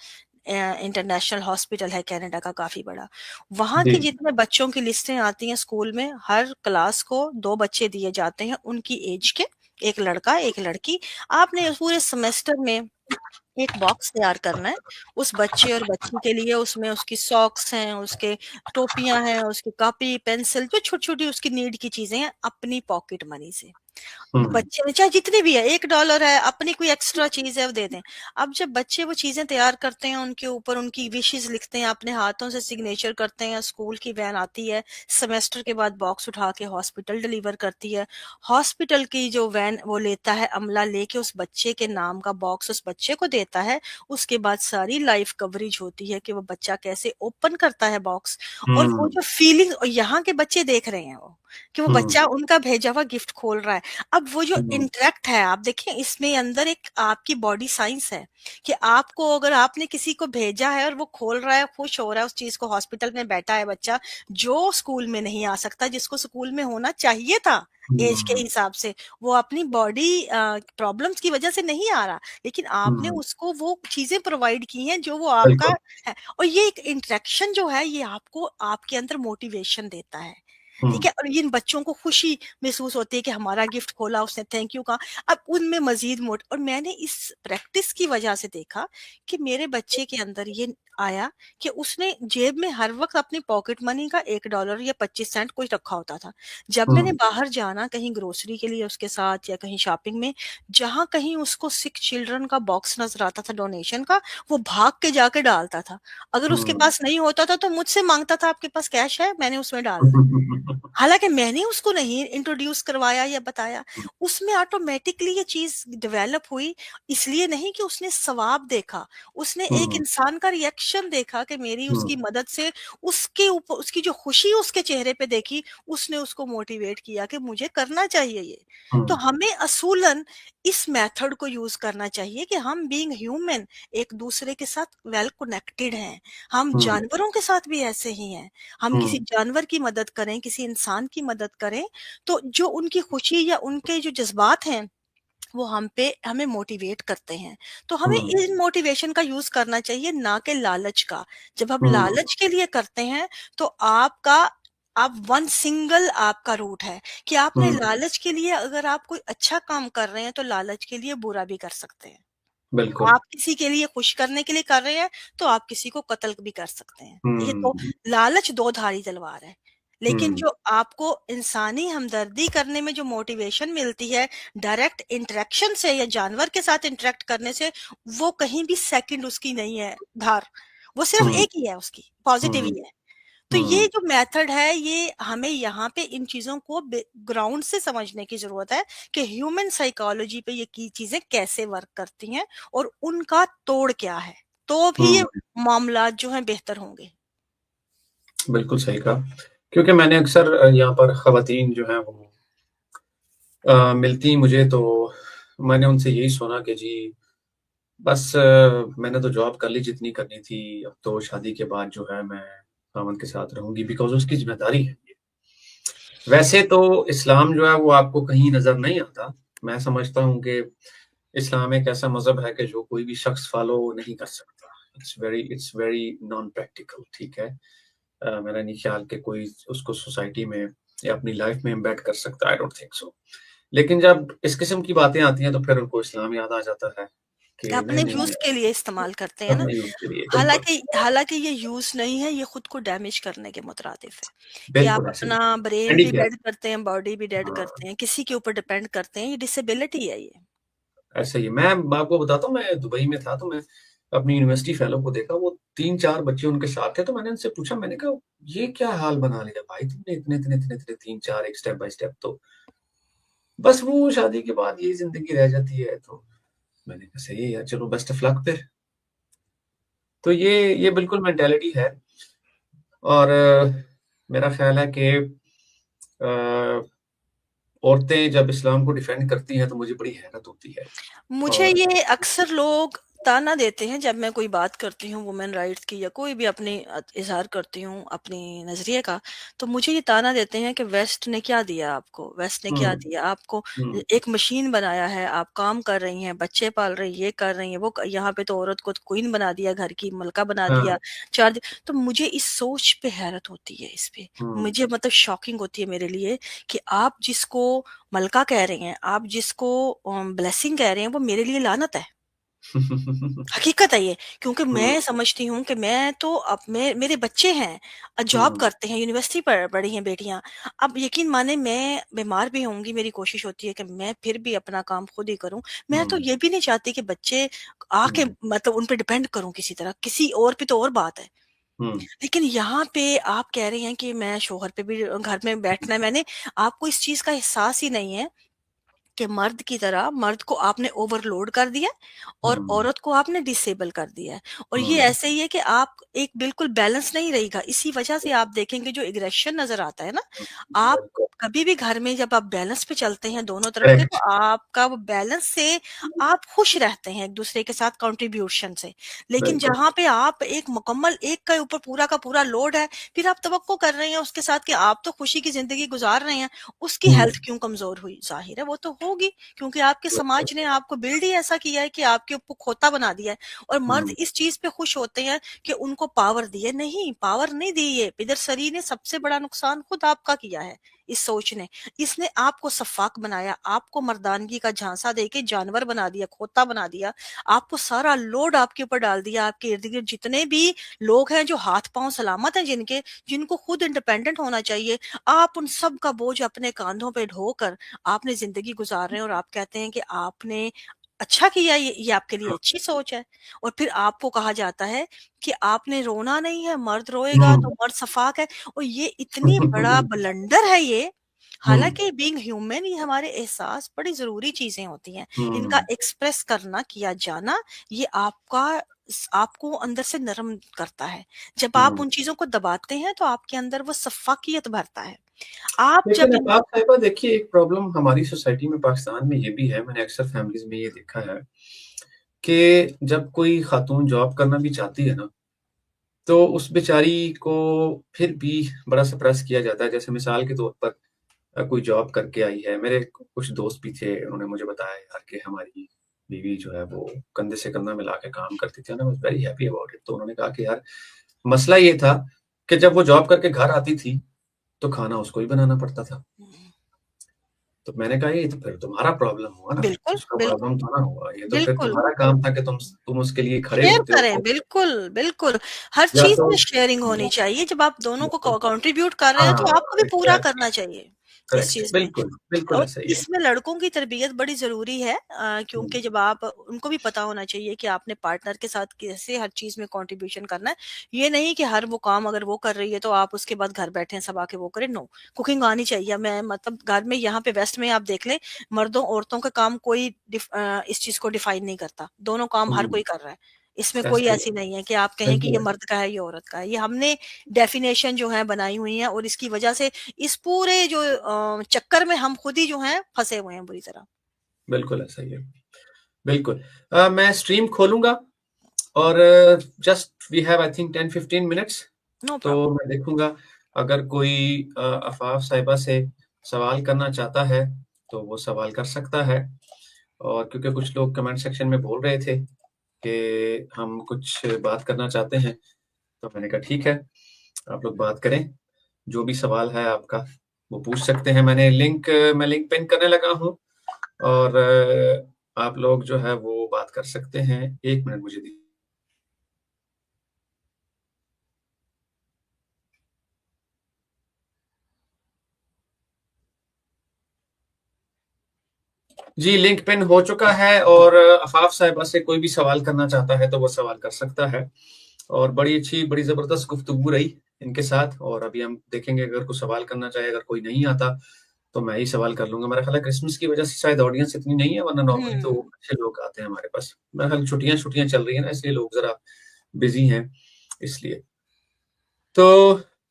इंटरनेशनल हॉस्पिटल है कनाडा का काफी बड़ा। वहां जी। की जितने बच्चों की लिस्टें आती हैं स्कूल में, हर क्लास को 2 बच्चे दिए जाते हैं उनकी एज के, एक लड़का एक लड़की। आपने पूरे सेमेस्टर में एक बॉक्स तैयार करना है उस बच्चे और बच्ची के लिए, उसमें उसकी सॉक्स हैं, उसके टोपियां हैं, उसकी कॉपी पेंसिल, जो छोटी छोटी उसकी नीड की चीजें हैं, अपनी पॉकेट मनी से। हुँ, बच्चे ने चाहे जितनी भी है, $1 है, अपनी कोई एक्स्ट्रा चीज़ है वो दे दें। अब जब बच्चे वो चीज़ें तैयार करते हैं, उनके ऊपर उनकी विशेज़ लिखते हैं, अपने हाथों से सिग्नेचर करते हैं, स्कूल की वैन आती है, सेमेस्टर के बाद बॉक्स उठा के हॉस्पिटल डिलीवर करती है। हॉस्पिटल की जो वैन वो लेता है, अमला लेके उस बच्चे के नाम का बॉक्स उस बच्चे को देता है। उसके बाद सारी लाइफ कवरेज होती है कि वो बच्चा कैसे ओपन करता है बॉक्स, और वो हुँ, जो फीलिंग यहाँ के बच्चे देख रहे हैं वो, कि वो हुँ, बच्चा उनका भेजा हुआ गिफ्ट खोल रहा है। अब वो जो हुँ, इंटरेक्ट है, आप देखिए इसमें अंदर एक आपकी बॉडी साइंस है कि आपको, अगर आपने किसी को भेजा है और वो खोल रहा है, खुश हो रहा है उस चीज को, हॉस्पिटल में बैठा है बच्चा जो स्कूल में नहीं आ सकता, जिसको स्कूल में होना चाहिए था एज के हुँ, हिसाब से, वो अपनी बॉडी प्रॉब्लम्स की वजह से नहीं आ रहा, लेकिन आपने हुँ, उसको वो चीजें प्रोवाइड की हैं जो वो आपका बिल्कुल। है। और ये एक इंटरेक्शन जो है, ये आपको आपके अंदर मोटिवेशन देता है। हुँ, ठीक है, और इन बच्चों को खुशी महसूस होती है कि हमारा गिफ्ट खोला उसने, थैंक यू कहा। अब उनमें मजीद मोट, और मैंने इस प्रैक्टिस की वजह से देखा कि मेरे बच्चे के अंदर ये आया कि उसने जेब में हर वक्त अपनी पॉकेट मनी का $1 या 25 सेंट कुछ रखा होता था। जब मैंने हुँ, बाहर जाना कहीं ग्रोसरी के लिए उसके साथ या कहीं शॉपिंग में, जहां कहीं उसको सिक चिल्ड्रन का बॉक्स नजर आता था डोनेशन का, वो भाग के जाके डालता था। अगर उसके हुँ। पास नहीं होता था तो मुझसे मांगता था, आपके पास कैश है, मैंने उसमें डालना है। हालाँकि मैंने उसको नहीं इंट्रोड्यूस करवाया या बताया, उसमें ऑटोमैटिकली ये चीज़ डेवलप हुई, इसलिए नहीं कि उसने सवाब देखा, उसने एक हुँ, इंसान का रिएक्शन देखा कि मेरी हुँ, उसकी मदद से उसके ऊपर उसकी जो खुशी उसके चेहरे पे देखी, उसने उसको मोटिवेट किया कि मुझे करना चाहिए ये। हुँ, तो हमें असूलन इस मेथड को यूज़ करना चाहिए कि हम बीइंग ह्यूमन एक-दूसरे के साथ वेल कनेक्टेड हैं, हम हुँ, जानवरों के साथ भी ऐसे ही हैं। हम किसी हुँ, जानवर की मदद करें, किसी इंसान की मदद करें, तो जो उनकी खुशी या उनके जो जज़्बात हैं, वो हम पे हमें मोटिवेट करते हैं। तो हमें हुँ, इन मोटिवेशन का यूज़ करना चाहिए, ना कि लालच का। जब हम हुँ, लालच के लिए करते हैं, तो आपका आप वन सिंगल आपका रूट है कि आपने हुँ, लालच के लिए, अगर आप कोई अच्छा काम कर रहे हैं, तो लालच के लिए बुरा भी कर सकते हैं। बिल्कुल। आप किसी के लिए खुश करने के लिए कर रहे हैं, तो आप किसी को कत्ल भी कर सकते हैं। ये तो हुँ, लालच दो धारी तलवार है। लेकिन हुँ, जो आपको इंसानी हमदर्दी करने में जो मोटिवेशन मिलती है, डायरेक्ट इंटरेक्शन से या जानवर के साथ इंटरेक्ट करने से, वो कहीं भी सेकंड उसकी नहीं है धार। वो सिर्फ़ हुँ, एक ही है उसकी, पॉज़िटिव हुँ, ही है। तो ये हुँ, जो मेथड है, ये हमें यहाँ पे इन चीज़ों को ग्राउंड से समझने की ज़रूरत है कि ह्यूमन साइकोलॉजी पे ये की चीज़ें कैसे वर्क करती हैं और उनका तोड़ क्या है। तो भी ये हुँ, मामलात जो हैं बेहतर होंगे। बिल्कुल सही कहा। क्योंकि मैंने अक्सर यहाँ पर ख़वातीन जो हैं वो मिलती मुझे तो मैंने उनसे यही सुना कि जी बस मैंने तो जॉब कर ली जितनी करनी थी, अब तो शादी के बाद जो है मैं ख़ावंद के साथ रहूँगी बिकॉज़ उसकी ज़िम्मेदारी है ये। वैसे तो इस्लाम जो है वो आपको कहीं नज़र नहीं आता। मैं समझता हूँ कि इस्लाम एक ऐसा मज़हब है कि जो कोई भी शख़्स फ़ॉलो नहीं कर सकता। इट्स वेरी नॉन प्रैक्टिकल ठीक है। मेरा नहीं ख़्याल कि कोई उसको सोसाइटी में या अपनी लाइफ़ में एम्बेड कर सकता है, आई डोंट थिंक सो। लेकिन जब इस किस्म की बातें आती हैं तो फिर उनको इस्लाम याद आ जाता है कि अपने नहीं-नहीं यूज़ के लिए इस्तेमाल करते हैं ना। अपने यूज़ के लिए, बिल्कुल। हालाँकि हालाँकि ये यूज़ नहीं है, ये खुद को डैमेज करने के मुतरादिफ है, कि आप बिल्कुल ऐसे ही। अपना ब्रेन भी हैंडीकैप डेड करते हैं, बॉडी भी डेड हाँ, करते हैं, किसी के ऊपर डिपेंड करते हैं, ये डिसेबिलिटी है ये। ऐसे ही है। मैं आपको बताता हूँ मैं दुबई में था तो मैं अपनी यूनिवर्सिटी फेलो को देखा वो 3-4 बच्चे उनके साथ थे तो मैंने उनसे पूछा मैंने कहा ये क्या हाल बना लिया भाई तुमने इतने 3-4 एक स्टेप बाय स्टेप तो बस वो शादी के बाद यही ज़िंदगी रह जाती है तो मैंने कहा सही है यार चलो बेस्ट ऑफ लक फिर। तो ये बिल्कुल मेंटालिटी है और मेरा ख़्याल है कि अ, औरतें जब इस्लाम को डिफेंड करती हैं तो मुझे बड़ी हैरत होती है मुझे और ये अक्सर लोग ताना देते हैं जब मैं कोई बात करती हूँ वुमेन राइट्स की या कोई भी अपनी इज़हार करती हूँ अपनी नज़रिए का, तो मुझे ये ताना देते हैं कि वेस्ट ने क्या दिया आपको? वेस्ट ने हुँ, क्या दिया आपको? हुँ, एक मशीन बनाया है, आप काम कर रही हैं, बच्चे पाल रही हैं, ये कर रही हैं, वो क यहाँ पे तो औरत को क्वीन बना दिया, घर की मलका बना हाँ, दिया, 4 तो मुझे इस सोच पे हैरत होती है इस पे। हुँ, मुझे मतलब शॉकिंग होती है मेरे लिए कि आप जिसको मलका कह रहे हैं, आप जिसको ब्लेसिंग कह रहे हैं, वो मेरे लिए लानत है। हकीकत है ये, क्योंकि हुँ, मैं समझती हूँ कि मैं तो अब मेरे बच्चे हैं, जॉब हुँ, करते हैं, यूनिवर्सिटी पढ़ी हैं बेटियाँ। अब यकीन माने मैं बीमार भी होंगी, मेरी कोशिश होती है कि मैं फिर भी अपना काम खुद ही करूँ। मैं तो हुँ, ये भी नहीं चाहती कि बच्चे आके हुँ, मतलब उन पे डिपेंड करूँ किसी तरह, किसी और पे तो और बात है। हुँ, लेकिन यहाँ पे आप कह रहे हैं कि मैं शौहर पे भी घर में बैठना है, आपको इस चीज़ का एहसास ही नहीं है कि मर्द की तरह मर्द को आपने ओवरलोड कर दिया और हुँ, औरत को आपने डिसेबल कर दिया है। और ये हुँ, ऐसे ही है कि आप एक बिल्कुल बैलेंस नहीं रहेगा। इसी वजह से आप देखेंगे जो एग्रेशन नजर आता है ना, हुँ, आप बिल्कुल, कभी भी घर में जब आप बैलेंस पे चलते हैं दोनों तरफ से, तो करेक्ट, आपका वो बैलेंस से आप खुश रहते हैं एक दूसरे के साथ कंट्रीब्यूशन से। लेकिन बिल्कुल, जहां पे आप एक मुकम्मल एक के ऊपर पूरा का पूरा लोड है, फिर आप तवक्को कर रहे हैं उसके साथ कि आप तो खुशी की जिंदगी गुजार रहे हैं, उसकी हुँ, हेल्थ क्यों कमजोर हुई? जाहिर है वो तो होगी, क्योंकि आपके बिल्कुल, समाज ने आपको बिल्ड ही ऐसा किया है कि आपके ऊपर खोता बना दिया है। और मर्द हुँ, इस चीज पे खुश होते हैं कि उनको पावर दी है। नहीं, पावर नहीं दी है। पिदरसरी ने सबसे बड़ा नुकसान खुद आपका किया है, इस सोच ने। इसने आपको सफाक बनाया, आपको मर्दानगी का झांसा देके जानवर बना दिया, खोता बना दिया। आपको सारा लोड आपके ऊपर डाल दिया। आपके इर्द गिर्द जितने भी लोग हैं जो हाथ पांव सलामत हैं, जिनको खुद इंडिपेंडेंट होना चाहिए, आप उन सब का बोझ अपने कांधों पे ढोकर आपने ज़िंदगी गुज़ार रहे हैं, और आप कहते हैं कि आपने अच्छा किया, ये आपके लिए हुँ, अच्छी सोच है। और फिर आपको कहा जाता है कि आपने रोना नहीं है, मर्द रोएगा तो हुँ, मर्द सफ़ाक है। और ये इतनी बड़ा ब्लंडर है ये। हुँ, हालाँकि बीइंग ह्यूमन, ये हमारे एहसास बड़ी ज़रूरी चीज़ें होती हैं। इनका हुँ, एक्सप्रेस करना, किया जाना, ये आपको अंदर से नरम करता है। जब आप हुँ। उन चीज़ों को दबाते हैं तो आपके अंदर वो सफ़ाकियत भरता है। आप लेकिन जब इन आफ़ाक साहिबा देखिए एक प्रॉब्लम हमारी सोसाइटी में पाकिस्तान में ये भी है, मैंने अक्सर फैमिलीज़ में ये देखा है कि जब कोई खातून जॉब करना भी चाहती है ना, तो उस बेचारी को फिर भी बड़ा सप्रेस किया जाता है। जैसे मिसाल के तौर पर कोई जॉब करके आई है, मेरे कुछ दोस्त भी थे, उन्होंने मुझे बताया यार कि हमारी बीवी जो है वो कंधे से कंधा मिला के काम करती थी and I was very happy about it. तो उन्होंने कहा कि यार मसला ये था कि जब वो जॉब करके घर आती थी, तो खाना उसको ही बनाना पड़ता था। तो मैंने कहा ये तो फिर तुम्हारा प्रॉब्लम हुआ ना, बिल्कुल, उसका बिल्कुल, प्रॉब्लम तो ना हुआ। ये तो फिर बिल्कुल, तुम्हारा काम था कि तुम उसके लिए खड़े शेयर होते हो करें, तो बिल्कुल, बिल्कुल। हर या चीज़ तो में शेयरिंग होनी चाहिए। जब आप दोनों को बिल्कुल, कंट्रीब्यूट कर रहे हैं तो हाँ, आपको भी पूरा एग्ज़ैक्टली, करना चाहिए इस करेक्ट, चीज़ में। बिल्कुल, बिल्कुल और ऐसा ही है। इसमें लड़कों की तरबियत बड़ी ज़रूरी है, हुँ, क्योंकि जब आप उनको भी पता होना चाहिए कि आपने पार्टनर के साथ कैसे हर चीज़ में कंट्रीब्यूशन करना है। ये नहीं कि हर वो काम अगर वो कर रही है तो आप उसके बाद घर बैठे हैं सब आके वो करें, नो। कुकिंग आनी चाहिए। मैं मतलब घर में यहाँ पे वेस्ट में आप देख लें, मर्दों औरतों का काम कोई इस चीज़ को डिफाइन नहीं करता। दोनों काम हर हुँ, कोई कर रहा है। इसमें कोई ऐसा ही है, ऐसी नहीं है कि आप कहें कि ये बिल्कुल ऐसा मर्द का है, ये औरत का है। ये हमने डेफिनेशन जो है बनाई हुई है, और इसकी वजह से इस पूरे जो चक्कर में हम खुद ही जो हैं फँसे हुए हैं बुरी तरह। बिल्कुल ऐसा ही है, बिल्कुल। मैं स्ट्रीम खोलूँगा और just we have I think 10-15 minutes no तो प्रॉब्लम। मैं देखूँगा अगर कोई आफ़ाफ़ साहिबा से सवाल करना चाहता है, तो वो सवाल कर सकता है और क्योंकि कुछ लोग कमेंट सेक्शन में बोल रहे थे कि हम कुछ बात करना चाहते हैं, तो मैंने कहा ठीक है, आप लोग बात करें। जो भी सवाल है आपका, वो पूछ सकते हैं। मैं लिंक पिन करने लगा हूँ और आप लोग जो है वो बात कर सकते हैं। 1 मिनट मुझे दी जी, लिंक पिन हो चुका है और आफ़ाफ़ साहिबा से कोई भी सवाल करना चाहता है, तो वो सवाल कर सकता है और बड़ी अच्छी, बड़ी ज़बरदस्त गुफ्तगू रही इनके साथ और अभी हम देखेंगे अगर कोई सवाल करना चाहे, अगर कोई नहीं आता, तो मैं ही सवाल कर लूँगा। मेरा ख़्याल है क्रिसमस की वज़ह से शायद ऑडियंस इतनी नहीं है, वरना नॉर्मली तो हुँ। अच्छे लोग आते हैं हमारे पास। मेरा ख़्याल छुट्टियाँ-छुट्टियाँ चल रही हैं ना, इसलिए लोग ज़रा बिज़ी हैं, इसलिए। तो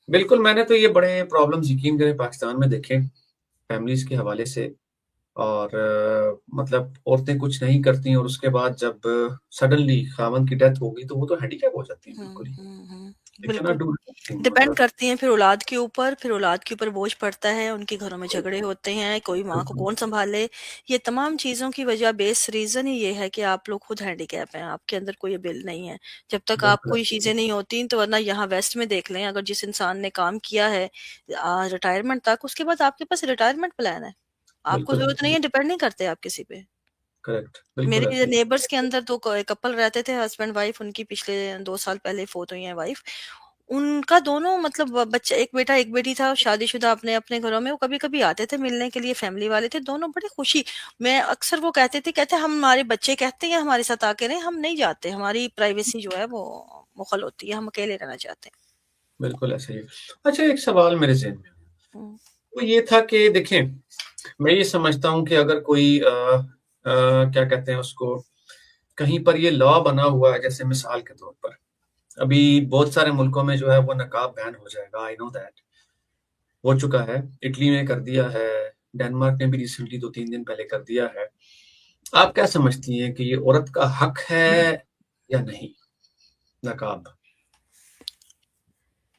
बिल्कुल, मैंने तो ये बड़े प्रॉब्लम्स यकीन करें पाकिस्तान में देखे, फैमिलीज़ के हवाले से और मतलब औरतें कुछ नहीं करती और उसके बाद जब सडनली ख़ावंद की डेथ हो गई, तो वो तो हैंडीकैप हो जाती हैं हुँ, बिल्कुल ही। हुँ, हुँ। दे कैन नॉट बिल्कुल, डू एनीथिंग डिपेंड मतलब करती हैं फिर औलाद के ऊपर बोझ पड़ता है, उनके घरों में झगड़े होते हैं, कोई माँ को बिल्कुल, कौन सँभाले। ये तमाम चीज़ों की वजह बेस रीज़न ही ये है कि आप लोग खुद हैंडीकैप हैं, आपके अंदर कोई अबिल नहीं है। जब तक आपको बिल्कुल ये चीज़ें नहीं होती, तो वरना यहाँ वेस्ट में देख लें, अगर जिस इंसान ने काम किया है रिटायरमेंट तक, उसके बाद आपके पास रिटायरमेंट प्लान है। आपको बिल्कुल, ज़रूरत नहीं है, डिपेंड नहीं करते आप किसी पे। करेक्ट, बिल्कुल मेरे ऐसे ही। नेबर्स के अंदर 2 कपल रहते थे, हस्बैंड वाइफ, उनकी पिछले 2 साल पहले फ़ौत हुई हैं वाइफ। उनका दोनों मतलब बच्चा, एक बेटा एक बेटी था, शादीशुदा, अपने-अपने घरों में। वो कभी-कभी आते थे मिलने के लिए, फैमिली वाले थे, दोनों बड़े खुशी। मैं अक्सर, वो कहते हम, हमारे बच्चे कहते हैं हमारे साथ आके रहें, हम नहीं जाते, हमारी प्राइवेसी जो है वो मुखल होती है, हम अकेले रहना चाहते हैं। बिल्कुल ऐसे ही। अच्छा, एक सवाल मेरे ज़हन में आया, हुँ, वो ये था कि देखें, मैं ये समझता हूँ कि अगर कोई क्या कहते हैं उसको, कहीं पर ये लॉ बना हुआ है, जैसे मिसाल के तौर पर, अभी बहुत सारे मुल्कों में जो है वो नकाब बैन हो जाएगा, आई नो दैट, हो चुका है, इटली ने कर दिया है, डेनमार्क ने भी रिसेंटली 2-3 दिन पहले कर दिया है। आप क्या समझती हैं कि ये औरत का हक है या नहीं, नकाब?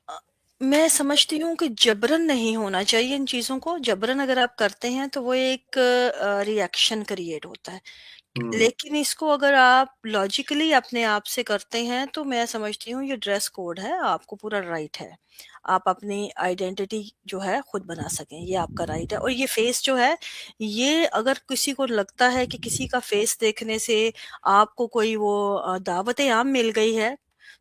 अ, मैं समझती हूँ कि जबरन नहीं होना चाहिए इन चीज़ों को। जबरन अगर आप करते हैं तो वो एक रिएक्शन क्रिएट होता है। हुँ, लेकिन इसको अगर आप लॉजिकली अपने आप से करते हैं तो मैं समझती हूँ ये ड्रेस कोड है, आपको पूरा राइट है। आप अपनी आइडेंटिटी जो है खुद बना सकें, ये आपका राइट है। और ये फेस जो है, ये अगर किसी को लगता है कि किसी का फेस देखने से आपको कोई वो दावत-ए आम मिल गई है,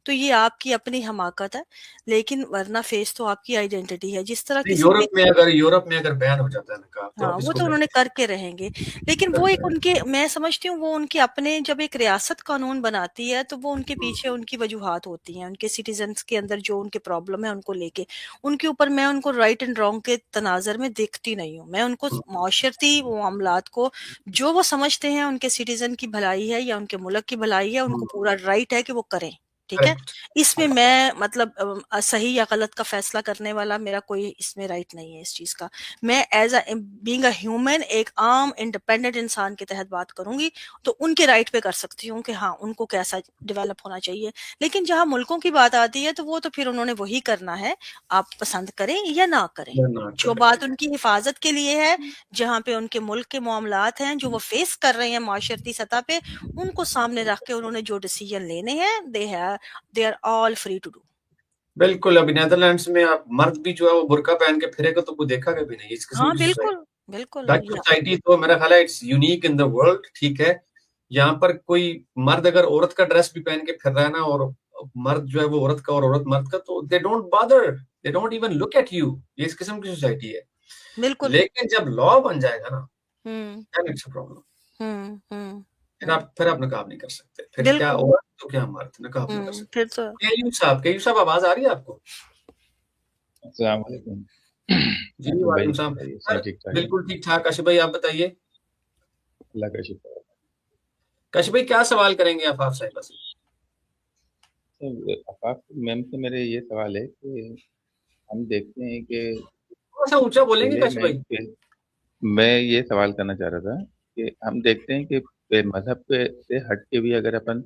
तो ये आपकी अपनी हमाकत है। लेकिन वरना फेस तो आपकी आइडेंटिटी है। जिस तरह नहीं, किसी भी, यूरोप में अगर बैन हो जाता है नकाब, तो हाँ, आप वो इसको तो उन्होंने कैसे करके रहेंगे। लेकिन वो एक करते हैं? उनके, मैं समझती हूँ वो उनके अपने, जब एक रियासत कानून बनाती है तो वो उनके हुँ, पीछे उनकी वजूहात होती हैं, उनके सिटीज़न्स के अंदर जो उनके प्रॉब्लम है उनको लेके। उनके ऊपर मैं उनको राइट एंड रॉन्ग के तनाज़र में देखती नहीं हूँ। मैं उनको हुँ, माशरती वो मामलात को, जो वो समझते हैं उनके सिटीज़न की भलाई है या उनके मुल्क की भलाई है, उनको हुँ, पूरा राइट है कि वो करें, ठीक है? करेक्ट, इसमें मैं मतलब सही या गलत का फैसला करने वाला मेरा कोई इसमें राइट नहीं है इस चीज़ का। मैं एज़ बीइंग अ ह्यूमन, एक आम इंडिपेंडेंट इंसान के तहत बात करूँगी, तो उनके राइट पे कर सकती हूँ कि हाँ, उनको कैसा डेवलप होना चाहिए। लेकिन जहाँ मुल्कों की बात आती है, तो वो तो फिर उन्होंने वही करना है, आप पसंद करें या ना करें। या ना जो करें, बात ठीक उनकी हिफाज़त के लिए है, जहाँ पे उनके मुल्क के मामलात हैं, जो वो फेस कर रहे हैं माशरती सतह पे, उनको सामने रख के उन्होंने जो डिसीजन लेने हैं, they are all free to do. बिल्कुल, अभी नीदरलैंड्स में आप मर्द भी जो है वो बुर्का पहन के फिरेगा तो कोई देखा कभी नहीं, इस किस्म हाँ, की सोसाइटी। बिल्कुल, बिल्कुल डच या सोसाइटी तो मेरा ख़्याल है it's unique in the world, ठीक है। यहाँ पर कोई मर्द अगर औरत का ड्रेस भी पहन के फिर रहा है ना, और मर्द जो है वो औरत का और औरत मर्द का, तो they don't bother, they don't even look at you. ये इस किस्म की सोसाइटी है। बिल्कुल। लेकिन जब लॉ बन जाएगा ना, हुँ, देन इट्स अ प्रॉब्लम। हुँ, हुँ, फिर हुँ। आप नकाब नहीं कर सकते। फिर क्या बिल्कुल। औरत तो क्या मर्द, नकाब नहीं कर हुँ, सकते। फिर तो केयूब साहब आवाज़ आ रही है आपको? अस्सलाम वालेकुम। जी, आसिफ भाई वालेकुम सलाम। बताइए, सर, सब ठीक-ठाक है? बिल्कुल ठीक-ठाक। काशिफ़ भाई आप बताइए? अल्लाह का शुक्र है। काशिफ़ भाई क्या सवाल करेंगे आप साहिबा से? तो आफ़ाक़ मैम से मेरे ये सवाल है कि हम देखते हैं कि थोड़ा-सा ऊँचा बोलेंगे पहले काशिफ़ मैं भाई? के मैं ये सवाल करना चाह रहा था कि हम देखते हैं कि मज़हब पे से हट के भी अगर अपन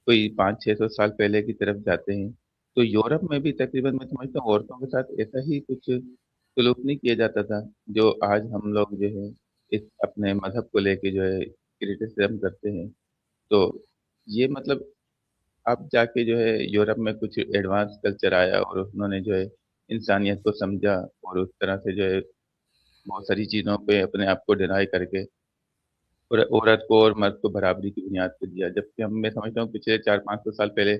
कोई 500-600 साल पहले की तरफ जाते हैं, तो यूरोप में भी तकरीबन मैं समझता हूँ औरतों के साथ ऐसा ही कुछ सलूक नहीं किया जाता था, जो आज हम लोग जो है इस अपने मज़हब को लेके जो है क्रिटिसिज़्म करते हैं। तो ये मतलब अब जाके जो है यूरोप में कुछ एडवांस कल्चर आया और उन्होंने जो है इंसानियत को समझा और उस तरह से जो है बहुत सारी चीज़ों पे अपने आप को डिनाई करके और औरत को और मर्द को बराबरी की बुनियाद पे दिया। जबकि हम मैं समझता हूँ पिछले 400-500 साल पहले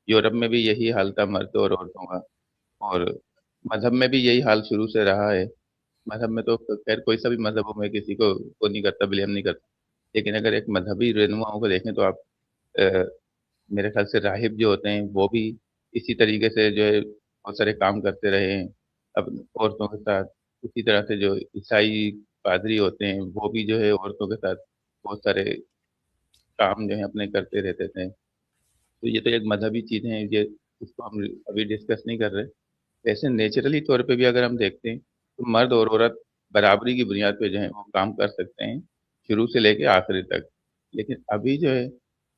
यूरोप में भी यही हाल था मर्द और औरतों का और मज़हब में भी यही हाल शुरू से रहा है। मज़हब में तो खैर कोई सा भी मज़हब हो मैं किसी को वो नहीं करता, ब्लेम नहीं करता। लेकिन अगर एक मज़हबी रहनुमाओं को देखें तो आप अ, मेरे ख़्याल से राहिब जो होते हैं, वो भी इसी तरीके से जो है बहुत सारे काम करते रहे हैं, अब औरतों के साथ। उसी तरह से जो ईसाई पादरी होते हैं, वो भी जो है औरतों के साथ बहुत सारे काम जो है अपने करते रहते थे। तो ये तो एक मज़हबी चीज़ है, ये इसको हम अभी डिस्कस नहीं कर रहे। वैसे नेचुरली तौर पे भी अगर हम देखते हैं, तो मर्द और औरत बराबरी की बुनियाद पे जो है वो काम कर सकते हैं, शुरू से लेके आखिरी तक। लेकिन अभी जो है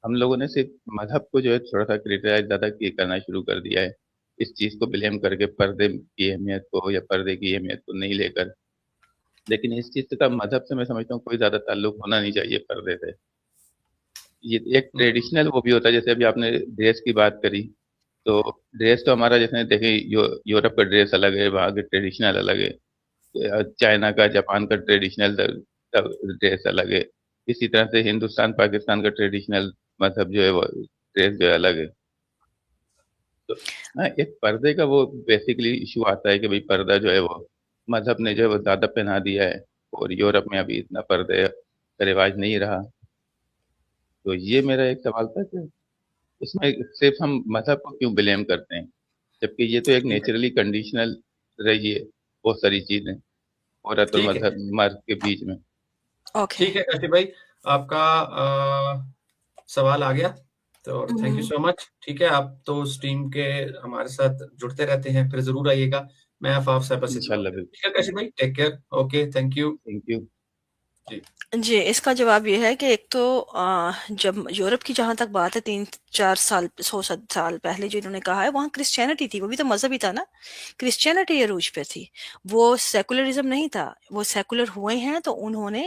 हम लोगों ने सिर्फ़ मज़हब को जो है थोड़ा-सा क्रिटिसाइज़ ज़्यादा किए करना शुरू कर दिया है। इस चीज़ को ब्लेम करके पर्दे की अहमियत को या पर्दे की अहमियत को नहीं लेकर। लेकिन इस चीज़ का मज़हब से मैं समझता हूँ कोई ज़्यादा ताल्लुक होना नहीं चाहिए पर्दे से। ये एक हुँ, ट्रेडिशनल वो भी होता है, जैसे अभी आपने ड्रेस की बात करी, तो ड्रेस तो हमारा जैसे देखें यूरोप का ड्रेस अलग है, वहाँ के ट्रेडिशनल अलग है। चाइना का, जापान का ट्रेडिशनल ड्रेस अलग है। इसी तरह से हिंदुस्तान पाकिस्तान का ट्रेडिशनल मजहब जो है वो ड्रेस जो है अलग है। तो हाँ, एक पर्दे का वो बेसिकली इशू आता है कि भाई पर्दा जो है वो मजहब ने जो है वो ज्यादा पहना दिया है, और यूरोप में अभी इतना पर्दे का रिवाज नहीं रहा। तो ये मेरा एक सवाल था कि इसमें सिर्फ हम मजहब को क्यों ब्लेम करते हैं, जबकि ये तो एक ठीक है, नेचुरली कंडीशनल रही है बहुत सारी चीजें औरत और ठीक है, मजहब मर्द के बीच में। ओके। ठीक है काशिफ भाई, आपका सवाल आ गया, तो थैंक यू सो मच। ठीक है, आप तो उस टीम के हमारे साथ जुड़ते रहते हैं, फिर ज़रूर आइएगा। मैं आफाफ साहब से दुआ इंशाल्लाह करूँ। बिल्कुल। ठीक है काशिफ भाई, take care, okay, thank you. Thank you. जी, जी, इसका जवाब ये है कि एक तो जब यूरोप की जहाँ तक बात है 3-4 साल 100 साल पहले जो इन्होंने कहा है वहाँ क्रिश्चियनिटी थी, वो भी तो मज़हब ही था ना। क्रिश्चियनिटी अरूज पे थी, वो सेकुलरिज्म नहीं था। वो सेकुलर हुए हैं तो उन्होंने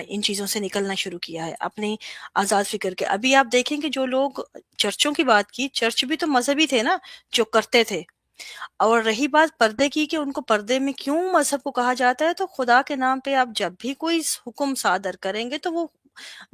इन चीज़ों से निकलना शुरू किया है अपनी आज़ाद फ़िक्र के। अभी आप देखें कि जो लोग चर्चों की बात की, चर्च भी तो मज़हबी थे ना, जो करते थे। और रही बात पर्दे की कि उनको पर्दे में क्यों मज़हब को कहा जाता है, तो खुदा के नाम पे आप जब भी कोई हुक्म सादर करेंगे तो वो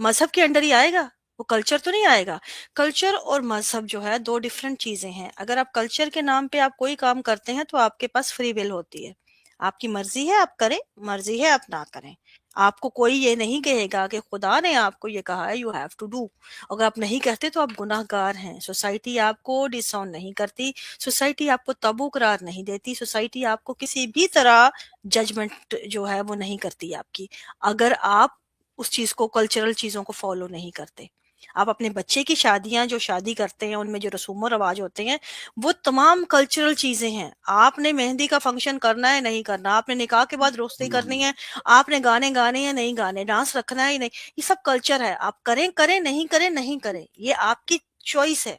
मज़हब के अंडर ही आएगा, वो कल्चर तो नहीं आएगा। कल्चर और मज़हब जो है 2 डिफरेंट चीज़ें हैं। अगर आप कल्चर के नाम पे आप कोई काम करते हैं तो आपके पास फ्री विल होती है। आपकी मर्ज़ी है आप करें, मर्ज़ी है आप ना करें। आपको कोई ये नहीं कहेगा कि खुदा ने आपको ये कहा है यू हैव टू डू। अगर आप नहीं कहते तो आप गुनाहगार हैं। सोसाइटी आपको डिसऑन नहीं करती, सोसाइटी आपको तबू करार नहीं देती, सोसाइटी आपको किसी भी तरह जजमेंट जो है वो नहीं करती आपकी, अगर आप उस चीज को कल्चरल चीजों को फॉलो नहीं करते। आप अपने बच्चे की शादियां जो शादी करते हैं उनमें जो रसूम रवाज होते हैं वो तमाम कल्चरल चीजें हैं। आपने मेहंदी का फंक्शन करना है नहीं करना, आपने निकाह के बाद रोस्ती करनी है, आपने गाने गाने या नहीं गाने, डांस रखना है या नहीं, ये सब कल्चर है। आप करें करें, नहीं करें नहीं करें, ये आपकी चॉइस है।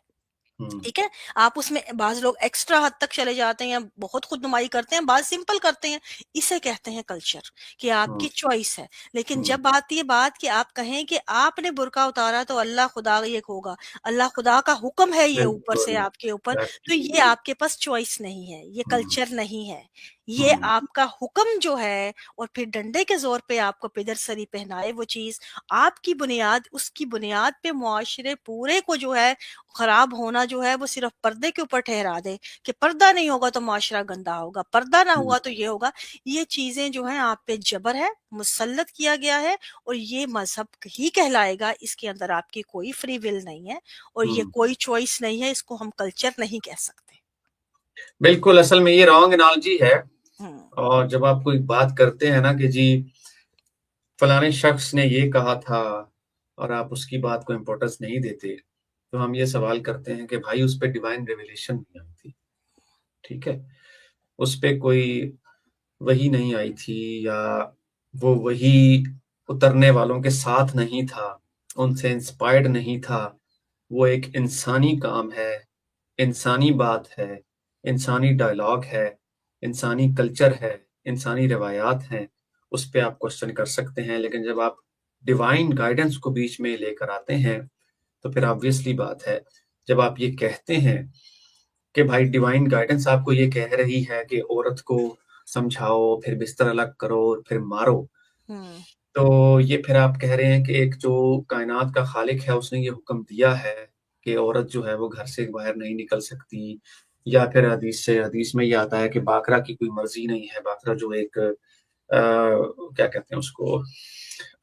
हुँ, ठीक है, आप उसमें बाज लोग एक्स्ट्रा हद तक चले जाते हैं, बहुत खुदनुमाई करते हैं, बात सिंपल करते हैं, इसे कहते हैं कल्चर, कि आपकी हुँ, चॉइस है। लेकिन हुँ, जब आती है बात कि आप कहें कि आपने बुर्का उतारा तो अल्लाह खुदा ये होगा, अल्लाह खुदा का हुक्म है ये ऊपर से बिल्कुल, आपके ऊपर, तो ये एब्सोल्यूटली। आपके पास चॉइस नहीं है, ये हुँ, कल्चर नहीं है, ये हुँ, आपका हुक्म जो है। और फिर डंडे के जोर पे आपको पिदर सरी पहनाए वो चीज, आपकी बुनियाद, उसकी बुनियाद पे मुआशरे पूरे को जो है खराब होना जो है वो सिर्फ पर्दे के ऊपर ठहरा दे कि पर्दा नहीं होगा तो माशरा गंदा होगा, पर्दा ना हुँ, हुआ तो ये होगा। ये चीजें जो है आप पे जबर है, मुसल्लत किया गया है, और ये मजहब ही कहलाएगा। इसके अंदर आपकी कोई फ्री विल नहीं है और ये हुँ। कोई चॉइस नहीं है, इसको हम कल्चर नहीं कह सकते। बिल्कुल, असल में ये रॉन्ग एनालॉजी है। हम्म। और जब आप कोई बात करते हैं ना कि जी फलाने शख्स ने ये कहा था और आप उसकी बात को इम्पोर्टेंस नहीं देते, तो हम ये सवाल करते हैं कि भाई उस पे डिवाइन रेवलेशन नहीं आई थी, ठीक है? उस पे कोई वही नहीं आई थी, या वो वही उतरने वालों के साथ नहीं था, उनसे इंस्पायर्ड नहीं था। वो एक इंसानी काम है, इंसानी बात है, इंसानी डायलॉग है, इंसानी कल्चर है, इंसानी रिवायात हैं, उस पे आप क्वेश्चन कर सकते हैं। लेकिन जब आप डिवाइन गाइडेंस को बीच में लेकर आते हैं, तो फिर ऑब्वियसली बात है, जब आप ये कहते हैं कि भाई डिवाइन गाइडेंस आपको ये कह रही है कि औरत को समझाओ, फिर बिस्तर अलग करो, फिर मारो, हम्म। तो ये फिर आप कह रहे हैं कि एक जो कायनात का खालिक है उसने ये हुक्म दिया है कि औरत जो है वो घर से बाहर नहीं निकल सकती। या फिर हदीस में ये आता है कि बाकरा की कोई मर्जी नहीं है, बाकरा जो एक क्या कहते हैं उसको,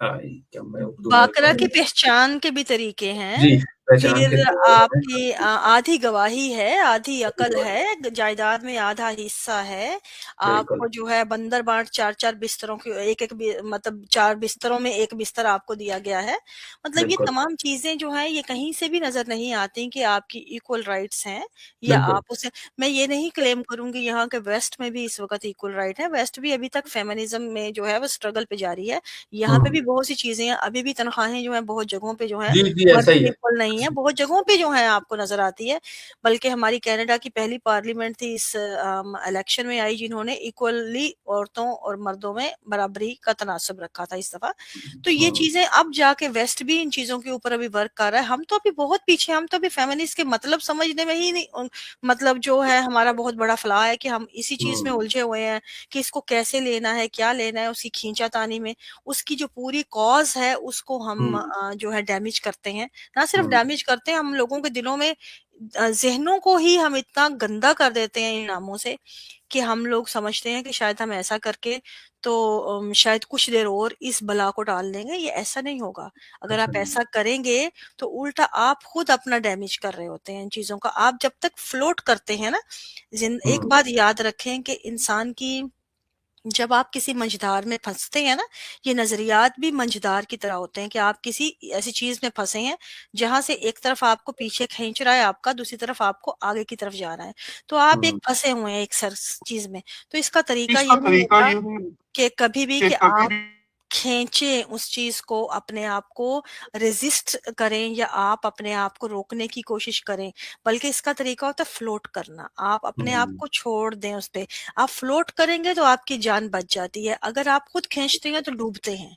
क्या मैं उर्दू में बाकरा की अल्फाज, पहचान के भी तरीके हैं। जी, पहचान के फिर तरीके हैं। आपकी आधी गवाही है, आधी अकल है, जायदाद में आधा हिस्सा है। बिल्कुल, आपको जो है बंदर बांट 4-4 बिस्तरों की, एक-एक मतलब 4 बिस्तरों में 1 बिस्तर आपको दिया गया है। मतलब ये बिल्कुल, तमाम चीज़ें जो हैं ये कहीं से भी नज़र नहीं आती कि आपकी इक्वल राइट्स हैं, या बिल्कुल। आप उसे, मैं ये नहीं क्लेम करूँगी यहाँ के वेस्ट में भी इस वक़्त इक्वल राइट है। वेस्ट भी अभी तक फेमिनिज़्म में जो है वो स्ट्रगल पे जारी है। यहाँ पे हुँ। भी बहुत सी चीज़ें हैं, अभी भी तनख्वाहें जो हैं बहुत जगहों पे जो हैं जी, जी, मर्द ऐसा ही के है। इक्वल नहीं है, बहुत जगहों पे जो है आपको नज़र आती है। बल्कि हमारी कनाडा की पहली पार्लियामेंट थी इस इलेक्शन में आई जिन्होंने इक्वली औरतों और मर्दों में बराबरी का तनासब रखा था इस दफ़ा। तो ये हुँ, चीज़ें अब जाके वेस्ट भी इन चीज़ों के ऊपर अभी वर्क कर रहा है। हम तो अभी बहुत पीछे हैं, हम तो अभी फेमिनिस्ट के मतलब समझने में ही नहीं मतलब जो है हमारा बहुत बड़ा फ़्लॉ है कि हम इसी चीज़ में हुँ, उलझे हुए हैं कि इसको कैसे लेना है, क्या लेना है, उसकी खींचातानी में। उसकी जो पूरी कॉज है उसको हम जो है डैमेज करते हैं। ना सिर्फ डैमेज करते हैं, हम लोगों के दिलों में ज़हनों को ही हम इतना गंदा कर देते हैं इन नामों से कि हम लोग समझते हैं कि शायद हम ऐसा करके तो शायद कुछ देर और इस बला को टाल देंगे। ये ऐसा नहीं होगा। अगर आप ऐसा करेंगे तो उल्टा आप खुद अपना डैमेज कर रहे होते हैं इन चीज़ों का। आप जब तक फ्लोट करते हैं ना, एक बात याद रखें कि इंसान की, जब आप किसी मंझधार में फंसते हैं ना, ये नजरियात भी मंझधार की तरह होते हैं कि आप किसी ऐसी चीज में फंसे हैं जहां से एक तरफ आपको पीछे खींच रहा है आपका, दूसरी तरफ आपको आगे की तरफ जाना है। तो आप एक फंसे हुए हैं एक सर चीज में। तो इसका तरीका ये नहीं होता कि कभी भी कि आप खींचे उस चीज को, अपने आप को रेजिस्ट करें या आप अपने आप को रोकने की कोशिश करें, बल्कि इसका तरीका होता है फ्लोट करना। आप अपने आप को छोड़ दें उस पे। आप फ्लोट करेंगे तो आपकी जान बच जाती है, अगर आप खुद खींचते हैं तो डूबते हैं।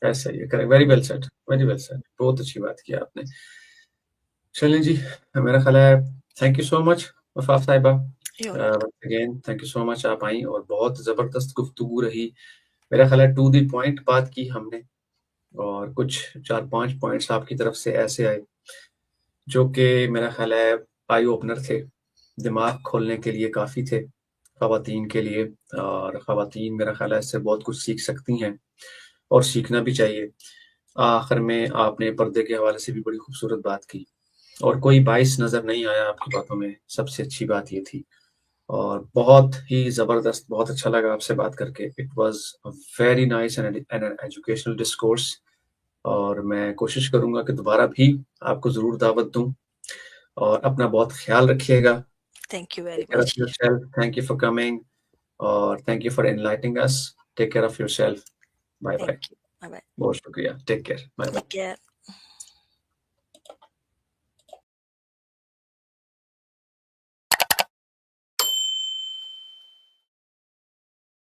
ऐसा ही है, correct, very well said, very well said, बहुत अच्छी बात की आपने। चलें जी, मेरा ख्याल है थैंक यू सो मच वफा साहिबा, again thank you so much, आप आई और बहुत ज़बरदस्त गुफ्तगू रही। मेरा ख्याल है टू द पॉइंट बात की हमने, और कुछ 4-5 पॉइंट्स आपकी तरफ से ऐसे आए जो कि मेरा ख्याल है आई ओपनर थे, दिमाग खोलने के लिए काफ़ी थे ख़वातीन के लिए, और ख़वातीन मेरा ख्याल है इससे बहुत कुछ सीख सकती हैं और सीखना भी चाहिए। आखिर में आपने पर्दे के हवाले से भी बड़ी खूबसूरत बात की और कोई बाइस नज़र नहीं आया आपकी बातों में, सबसे अच्छी बात ये थी। और बहुत ही ज़बरदस्त, बहुत अच्छा लगा आपसे बात करके। It was a very nice and an educational discourse, और मैं कोशिश करूँगा कि दोबारा भी आपको ज़रूर दावत दूँ, और अपना बहुत ख्याल रखिएगा। Thank you very Take care of much. yourself. Thank you for coming, और thank you for enlightening us. Take care of yourself. Bye bye. Thank you. Bye bye. बहुत शुक्रिया। Take care. Bye bye. Take care.